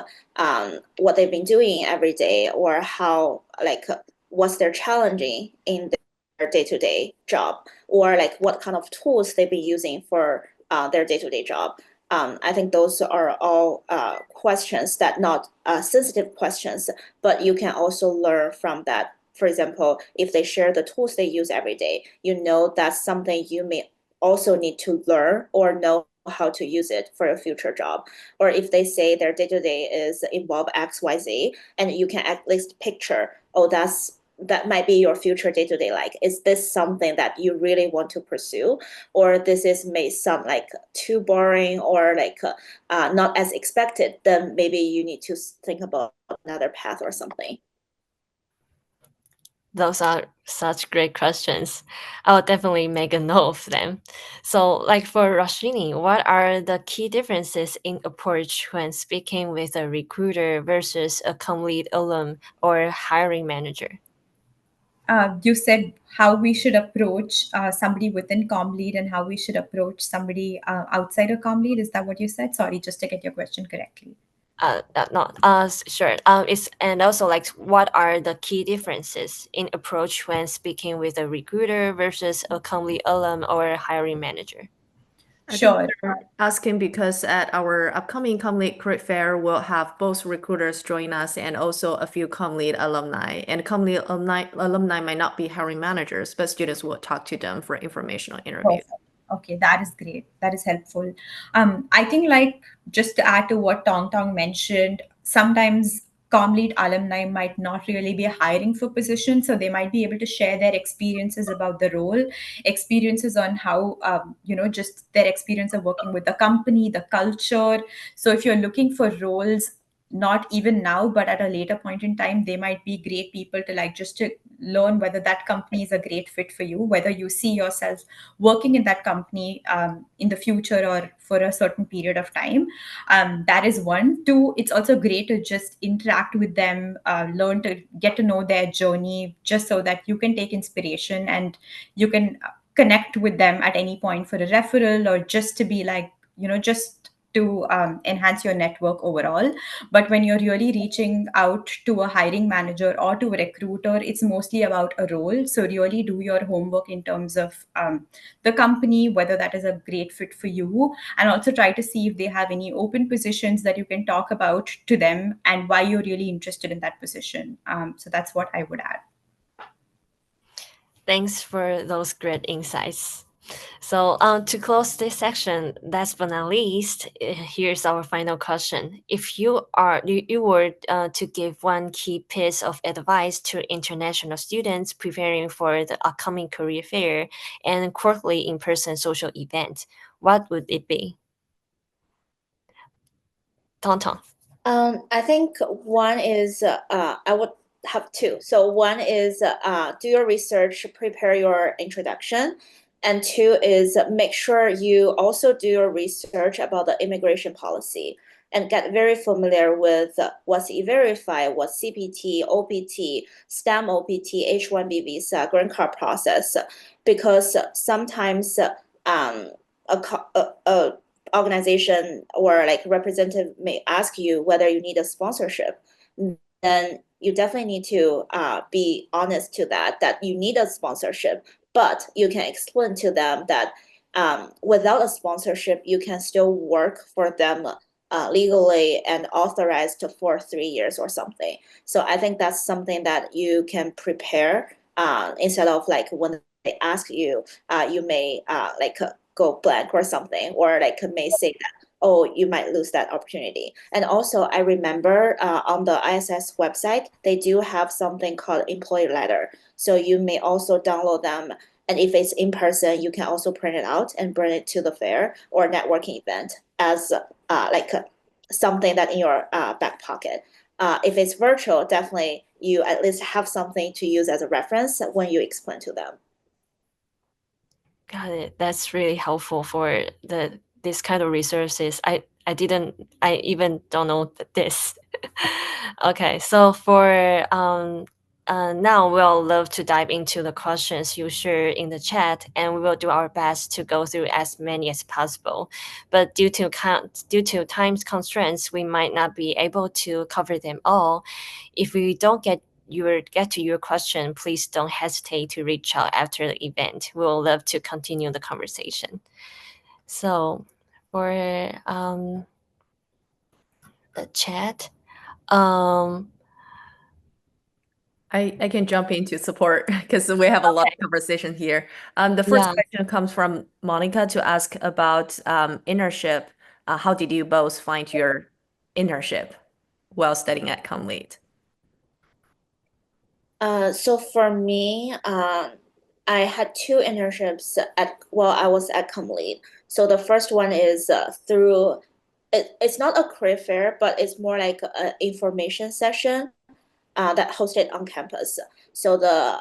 what they've been doing every day or how like what's their challenging in their day-to-day job or like what kind of tools they've been using for their day-to-day job. I think those are all questions that not sensitive questions, but you can also learn from that. For example, if they share the tools they use every day, you know that's something you may also need to learn or know how to use it for a future job. Or if they say their day-to-day is involve XYZ, and you can at least picture, oh, that's that might be your future day-to-day, like is this something that you really want to pursue, or this is may sound like too boring or like not as expected, then maybe you need to think about another path or something. Those are such great questions. I'll definitely make a note of them. So, like for Roshini, what are the key differences in approach when speaking with a recruiter versus a complete alum or hiring manager? You said how we should approach somebody within ComLead and how we should approach somebody outside of ComLead. Is that what you said? Sorry, just to get your question correctly. No, sure. It's and also like what are the key differences in approach when speaking with a recruiter versus a complete alum or hiring manager? I think Sure. they're asking because at our upcoming ComLead Career Fair, we'll have both recruiters join us and also a few ComLead alumni. And ComLead alumni might not be hiring managers, but students will talk to them for informational interviews. Perfect. Okay, that is great. That is helpful. I think, like, just to add to what Tong Tong mentioned, sometimes ComLead alumni might not really be hiring for positions, so they might be able to share their experiences about the role, experiences on how, just their experience of working with the company, the culture. So if you're looking for roles, not even now, but at a later point in time, they might be great people to like just to learn whether that company is a great fit for you, whether you see yourself working in that company in the future or for a certain period of time. That is one. Two, it's also great to just interact with them, learn to get to know their journey, just so that you can take inspiration and you can connect with them at any point for a referral or just to be like, just to enhance your network overall. But when you're really reaching out to a hiring manager or to a recruiter, it's mostly about a role. So really do your homework in terms of the company, whether that is a great fit for you, and also try to see if they have any open positions that you can talk about to them and why you're really interested in that position. So that's what I would add. Thanks for those great insights. So, to close this section, last but not least, here's our final question. If you were to give one key piece of advice to international students preparing for the upcoming career fair and quarterly in-person social event, what would it be? Tonton. I think one is I would have two. So one is do your research, prepare your introduction, and two is make sure you also do your research about the immigration policy and get very familiar with what's E-Verify, what's CPT, OPT, STEM OPT, H-1B visa, green card process, because sometimes a, a organization or like representative may ask you whether you need a sponsorship, then you definitely need to be honest to that you need a sponsorship, but you can explain to them that without a sponsorship, you can still work for them legally and authorized for 3 years or something. So I think that's something that you can prepare instead of like when they ask you, you may like go blank or something, or like may say that, oh, you might lose that opportunity. And also, I remember on the ISS website, they do have something called employee letter. So you may also download them. And if it's in person, you can also print it out and bring it to the fair or networking event as like something that in your back pocket. If it's virtual, definitely you at least have something to use as a reference when you explain to them. Got it. That's really helpful for this kind of resources. I even don't know this. Okay, so for now we'll love to dive into the questions you share in the chat, and we will do our best to go through as many as possible. But due to time constraints, we might not be able to cover them all. If we don't get to your question, please don't hesitate to reach out after the event. We'll love to continue the conversation. So for the chat, um, I can jump in to support because we have a lot of conversation here. The first yeah, question comes from Monica to ask about internship. How did you both find your internship while studying at ComLead? So for me, I had two internships while I was at Complete. So the first one is through it's not a career fair, but it's more like an information session that hosted on campus. So the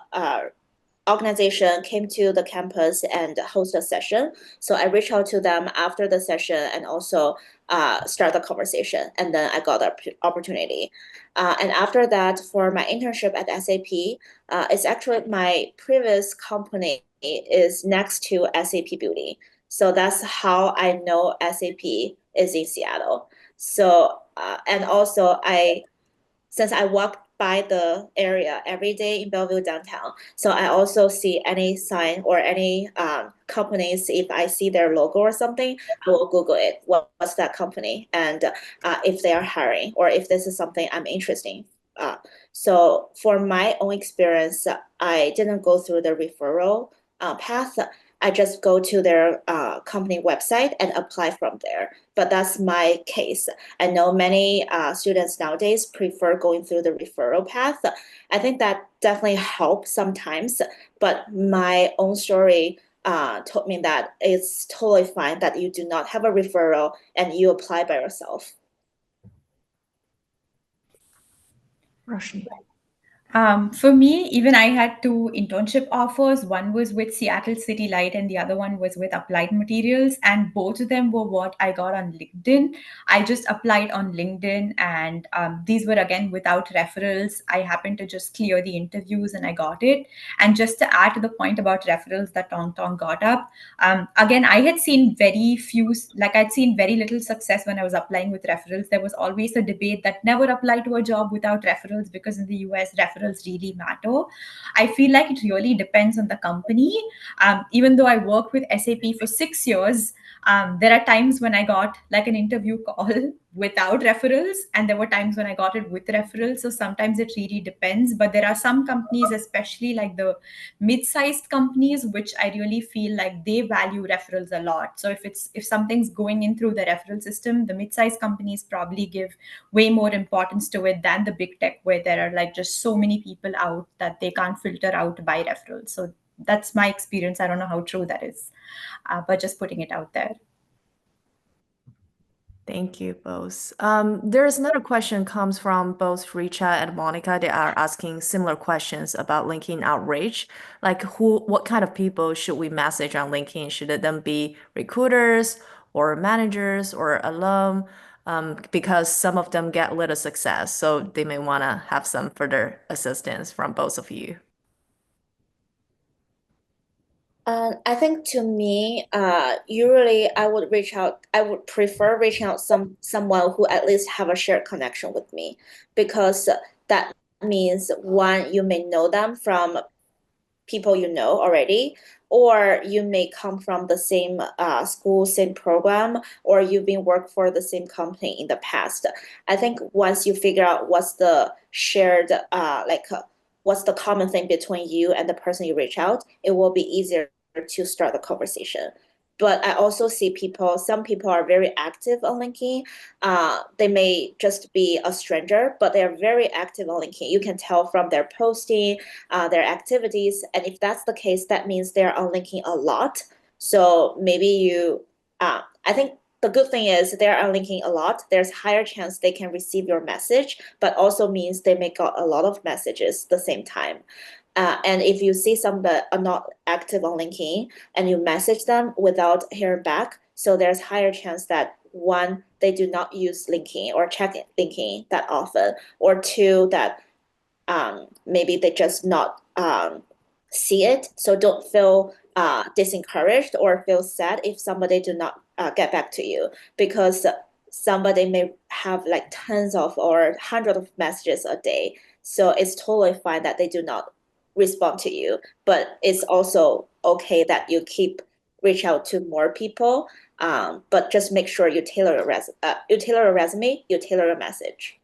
organization came to the campus and host a session. So I reached out to them after the session and also start the conversation. And then I got the opportunity. And after that, for my internship at SAP, it's actually my previous company is next to SAP Beauty. So that's how I know SAP is in Seattle. So and also since I walk by the area every day in Bellevue downtown, so I also see any sign or any companies. If I see their logo or something, I will Google it. What's that company? And if they are hiring or if this is something I'm interested in. So for my own experience, I didn't go through the referral path. I just go to their company website and apply from there. But that's my case. I know many students nowadays prefer going through the referral path. I think that definitely helps sometimes, but my own story told me that it's totally fine that you do not have a referral and you apply by yourself. Roshni. For me, even I had two internship offers. One was with Seattle City Light, and the other one was with Applied Materials. And both of them were what I got on LinkedIn. I just applied on LinkedIn, and these were again without referrals. I happened to just clear the interviews and I got it. And just to add to the point about referrals that Tong Tong got up, again, I had seen very few, like I'd seen very little success when I was applying with referrals. There was always a debate that never apply to a job without referrals because in the US, referrals really matter. I feel like it really depends on the company. Even though I worked with SAP for 6 years, there are times when I got like an interview call without referrals, and there were times when I got it with referrals. So sometimes it really depends. But there are some companies, especially like the mid-sized companies, which I really feel like they value referrals a lot. So if something's going in through the referral system, the mid-sized companies probably give way more importance to it than the big tech, where there are like just so many people out that they can't filter out by referrals. So that's my experience. I don't know how true that is, but just putting it out there. Thank you both. There's another question comes from both Richa and Monica. They are asking similar questions about LinkedIn outreach. Like what kind of people should we message on LinkedIn? Should it them be recruiters or managers or alum? Because some of them get little success, so they may want to have some further assistance from both of you. I think to me, usually I would reach out. I would prefer reaching out someone who at least have a shared connection with me, because that means one, you may know them from people you know already, or you may come from the same school, same program, or you've been work for the same company in the past. I think once you figure out what's the shared what's the common thing between you and the person you reach out, it will be easier to start the conversation. But I also see some people are very active on LinkedIn. They may just be a stranger, but they are very active on LinkedIn. You can tell from their posting, their activities. And if that's the case, that means they're on LinkedIn a lot. So maybe I think the good thing is they're on LinkedIn a lot. There's higher chance they can receive your message, but also means they may got a lot of messages the same time. And if you see some that are not active on LinkedIn and you message them without hearing back, so there's higher chance that one, they do not use LinkedIn or check LinkedIn that often, or two, that maybe they just not see it. So don't feel disencouraged or feel sad if somebody do not get back to you, because somebody may have like tens of or hundreds of messages a day. So it's totally fine that they do not respond to you, but it's also okay that you keep reach out to more people. But just make sure you tailor you tailor a resume, you tailor a message.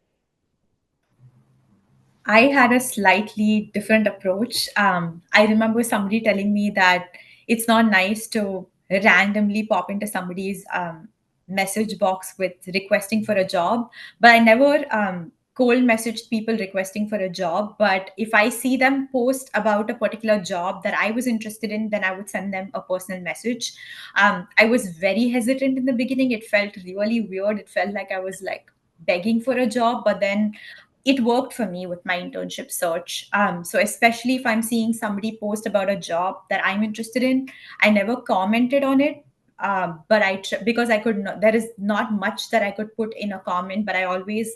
I had a slightly different approach. I remember somebody telling me that it's not nice to randomly pop into somebody's message box with requesting for a job, but I never cold messaged people requesting for a job, but if I see them post about a particular job that I was interested in, then I would send them a personal message. I was very hesitant in the beginning. It felt really weird. It felt like I was like begging for a job, but then it worked for me with my internship search. So especially if I'm seeing somebody post about a job that I'm interested in, I never commented on it. But because I could not, there is not much that I could put in a comment, but I always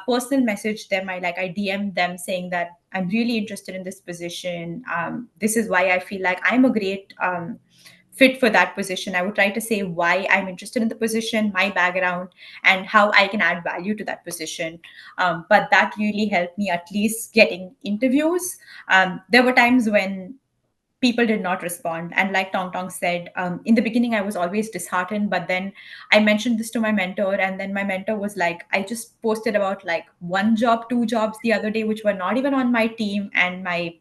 personal message them. I DM them saying that I'm really interested in this position. This is why I feel like I'm a great fit for that position. I would try to say why I'm interested in the position, my background, and how I can add value to that position. But that really helped me at least getting interviews. There were times when people did not respond, and like Tong Tong said, in the beginning I was always disheartened, but then I mentioned this to my mentor, and then my mentor was like, I just posted about like one job, two jobs the other day which were not even on my team, and my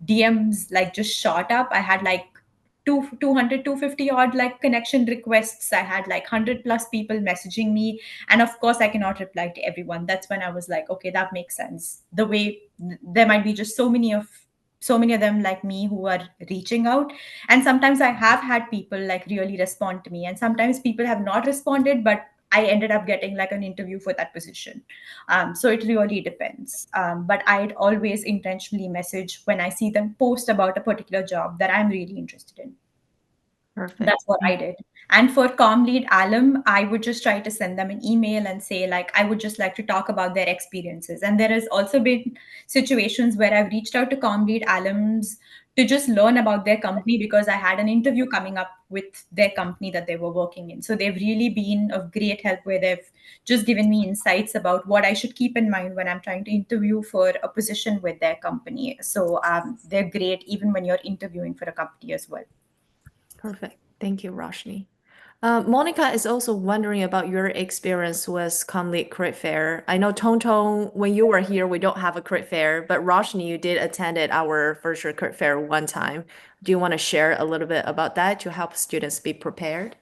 DMs like just shot up. I had like 250 odd like connection requests. I had like 100 plus people messaging me. And of course, I cannot reply to everyone. That's when I was like, okay, that makes sense. The way there might be just so many of them like me who are reaching out. And sometimes I have had people like really respond to me. And sometimes people have not responded, but I ended up getting like an interview for that position. So it really depends. But I'd always intentionally message when I see them post about a particular job that I'm really interested in. Perfect. That's what I did. And for Com Lead Alum, I would just try to send them an email and say, like, I would just like to talk about their experiences. And there has also been situations where I've reached out to Com Lead Alums to just learn about their company because I had an interview coming up with their company that they were working in. So they've really been of great help where they've just given me insights about what I should keep in mind when I'm trying to interview for a position with their company. So they're great even when you're interviewing for a company as well. Perfect. Thank you, Roshni. Monica is also wondering about your experience with Comlead Crit Fair. I know Tong, when you were here, we don't have a crit fair, but Roshni, you did attend our virtual crit fair one time. Do you want to share a little bit about that to help students be prepared?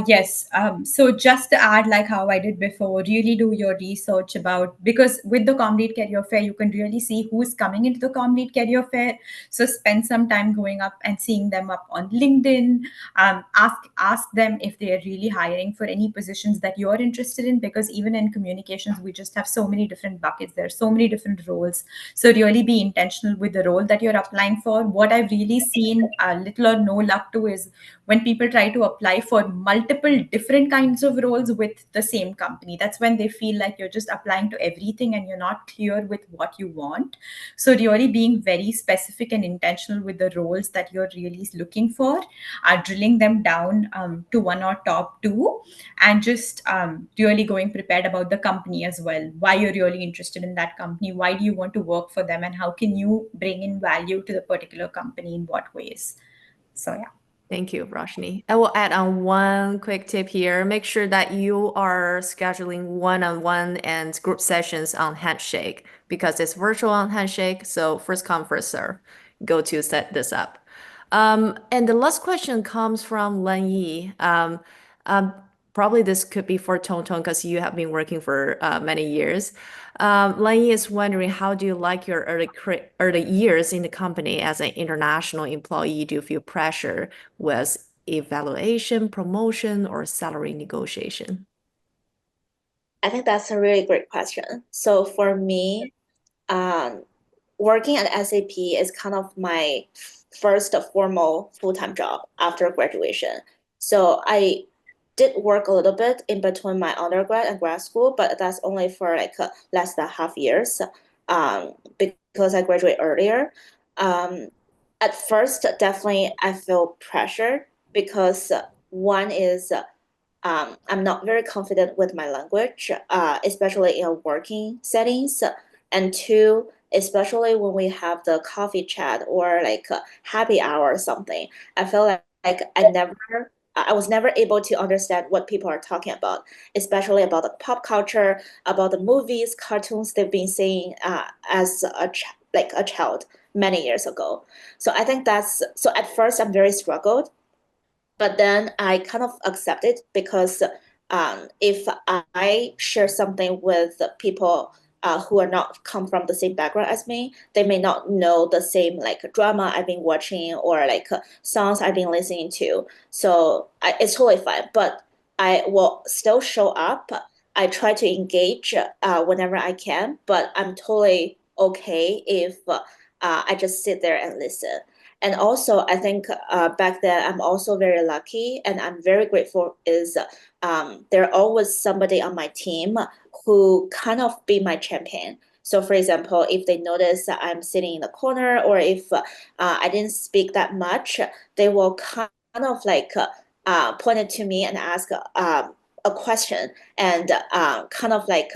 Yes. So just to add, like how I did before, really do your research about, because with the Comlead Career Fair, you can really see who's coming into the Comlead Career Fair. So spend some time going up and seeing them up on LinkedIn. Ask them if they are really hiring for any positions that you're interested in, because even in communications, we just have so many different buckets. There are so many different roles. So really be intentional with the role that you're applying for. What I've really seen little or no luck to is when people try to apply for multiple different kinds of roles with the same company. That's when they feel like you're just applying to everything and you're not clear with what you want. So really being very specific and intentional with the roles that you're really looking for, drilling them down to one or top two, and just really going prepared about the company as well. Why you're really interested in that company, why do you want to work for them, and how can you bring in value to the particular company in what ways. So yeah. Thank you, Roshni. I will add on one quick tip here. Make sure that you are scheduling one-on-one and group sessions on Handshake because it's virtual on Handshake. So first come, first serve. Go to set this up. And the last question comes from Len Yi. Um, Probably this could be for Tong because you have been working for many years. Len Yi is wondering, how do you like your early years in the company as an international employee? Do you feel pressure with evaluation, promotion, or salary negotiation? I think that's a really great question. So for me, working at SAP is kind of my first formal full-time job after graduation. So I did work a little bit in between my undergrad and grad school, but that's only for like less than half years because I graduated earlier. At first, definitely I feel pressured because one is I'm not very confident with my language, especially in working settings. And two, especially when we have the coffee chat or like a happy hour or something, I feel like I was never able to understand what people are talking about, especially about the pop culture, about the movies, cartoons they've been seeing as like a child many years ago. So I think that's so. At first, I'm very struggled, but then I kind of accept it because if I share something with people who are not come from the same background as me. They may not know the same like drama I've been watching or like songs I've been listening to. So it's totally fine. But I will still show up. I try to engage whenever I can, but I'm totally okay if I just sit there and listen. And also, I think back then I'm also very lucky, and I'm very grateful. Is there always somebody on my team who kind of be my champion. So, for example, if they notice that I'm sitting in the corner, or if I didn't speak that much, they will kind of like point it to me and ask a question and kind of like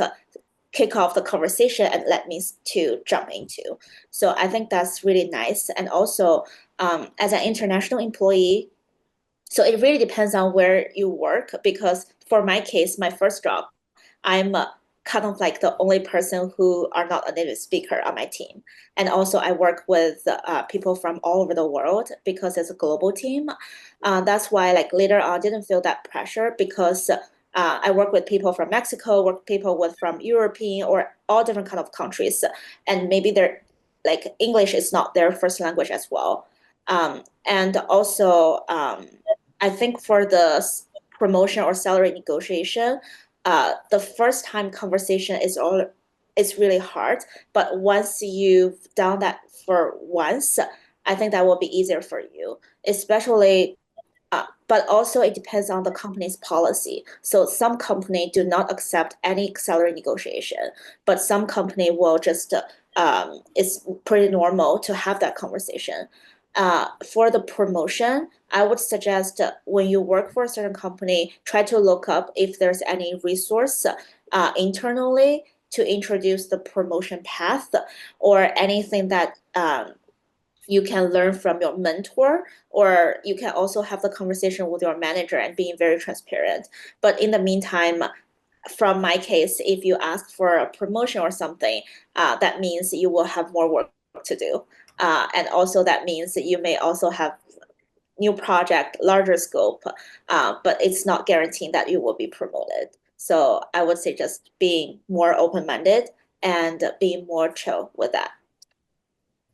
kick off the conversation and let me to jump into. So I think that's really nice. And also, as an international employee, so it really depends on where you work because for my case, my first job, I'm kind of like the only person who are not a native speaker on my team. And also I work with people from all over the world because it's a global team. That's why like later on I didn't feel that pressure because I work with people from Mexico, work with people with from European or all different kind of countries. And maybe they're like English is not their first language as well. And also, I think for the promotion or salary negotiation, the first time conversation is really hard. But once you've done that for once, I think that will be easier for you, especially. But also it depends on the company's policy. So some company do not accept any salary negotiation, but some company will just it's pretty normal to have that conversation. For the promotion, I would suggest when you work for a certain company, try to look up if there's any resource internally to introduce the promotion path or anything that you can learn from your mentor, or you can also have the conversation with your manager and being very transparent. But in the meantime, from my case, if you ask for a promotion or something, that means you will have more work to do. And also that means that you may also have new project, larger scope, but it's not guaranteeing that you will be promoted. So I would say just being more open-minded and being more chill with that.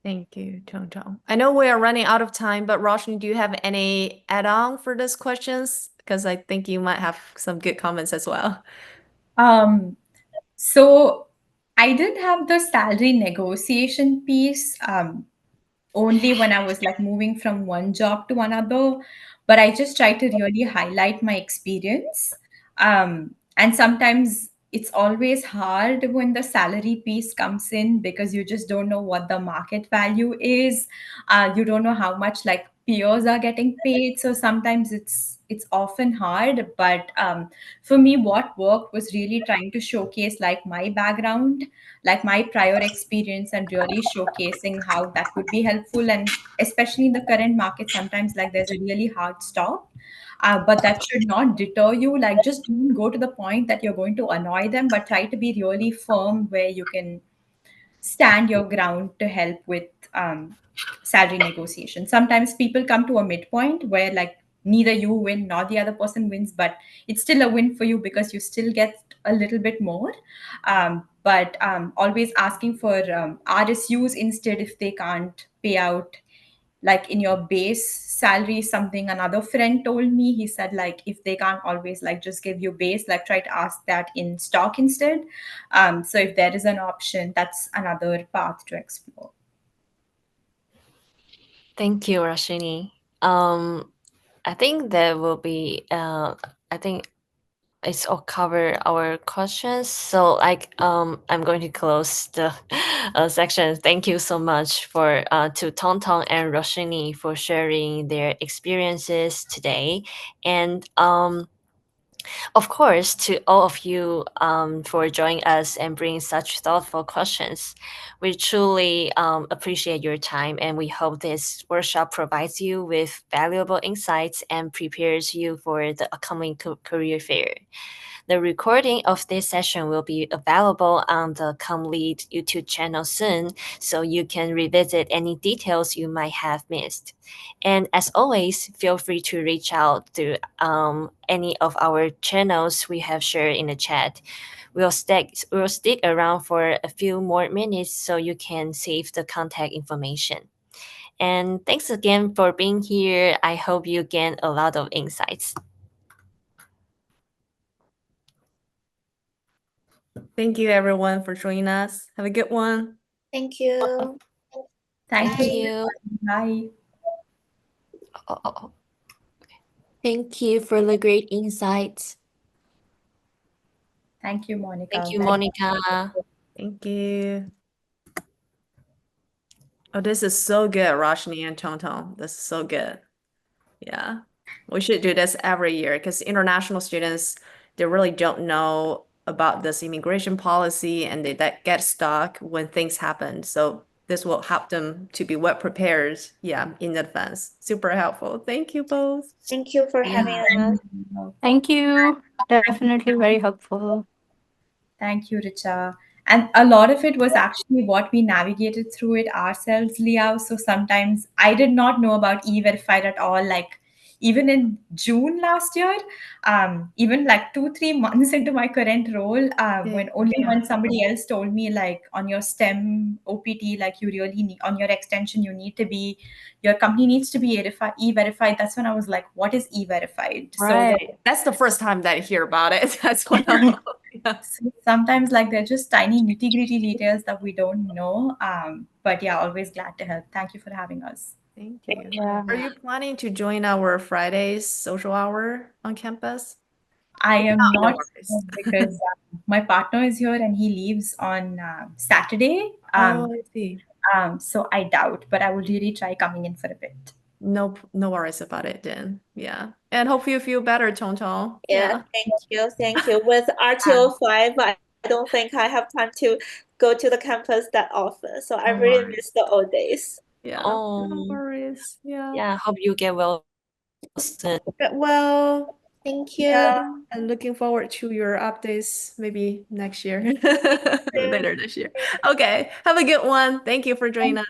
Thank you, Tong Tong. I know we are running out of time, but Roshni, do you have any add-on for these questions? Because I think you might have some good comments as well. Um, so I did have the salary negotiation piece only when I was like moving from one job to another, but I just try to really highlight my experience. And sometimes it's always hard when the salary piece comes in because you just don't know what the market value is. You don't know how much like peers are getting paid. So sometimes it's often hard. But for me, what worked was really trying to showcase like my background, like my prior experience, and really showcasing how that would be helpful. And especially in the current market, sometimes like there's a really hard stop, but that should not deter you. Like just don't go to the point that you're going to annoy them, but try to be really firm where you can stand your ground to help with salary negotiation. Sometimes people come to a midpoint where like neither you win nor the other person wins, but it's still a win for you because you still get a little bit more. But always asking for RSUs instead if they can't pay out like in your base salary. Something another friend told me, he said like if they can't always like just give you base, like try to ask that in stock instead. So if there is an option, that's another path to explore. Thank you, Rashini. I think there will be. I think it's all cover our questions. So like I'm going to close the section. Thank you so much for to Tong Tong and Roshini for sharing their experiences today, and of course to all of you for joining us and bringing such thoughtful questions. We truly appreciate your time, and we hope this workshop provides you with valuable insights and prepares you for the upcoming career fair. The recording of this session will be available on the ComLead YouTube channel soon, so you can revisit any details you might have missed. And as always, feel free to reach out to any of our channels we have shared in the chat. We'll stick around for a few more minutes so you can save the contact information. And thanks again for being here. I hope you gain a lot of insights. Thank you, everyone, for joining us. Have a good one. Thank you. Thank Thank you. you. Bye. Oh. Thank you for the great insights. Thank you, Monica. Thank you, Monica. Thank you. Oh, this is so good, Roshni and Tonton. This is so good. Yeah. We should do this every year because international students, they really don't know about this immigration policy and they that get stuck when things happen. So this will help them to be well prepared, in advance. Super helpful. Thank you both. Thank you for having us. Thank you. Definitely very helpful. Thank you, Richa. And a lot of it was actually what we navigated through it ourselves, Liao. So sometimes I did not know about E-Verified at all. Like even in June last year, even like 2, 3 months into my current role, when somebody else told me like on your STEM OPT, like you really need on your extension, your company needs to be E-Verified. That's when I was like, what is E-Verified? Right. That's the first time that I hear about it. That's what I'm So sometimes like they're just tiny nitty-gritty details that we don't know. But yeah, always glad to help. Thank you for having us. Thank you. Yeah. Are you planning to join our Fridays social hour on campus? I am No not worries. sure because my partner is here and he leaves on Saturday. Oh, I see. So I doubt, but I will really try coming in for a bit. No worries about it then. Yeah. And hope you feel better, Tonton. Yeah, thank you. Thank you. With RTO5, I don't think I have time to go to the campus that often. So I really miss the old days. Yeah. Oh. No worries. Yeah. Yeah, hope you get well soon. Get well. Thank you. Yeah. And looking forward to your updates maybe next year. Later this year. Okay. Have a good one. Thank you for joining us.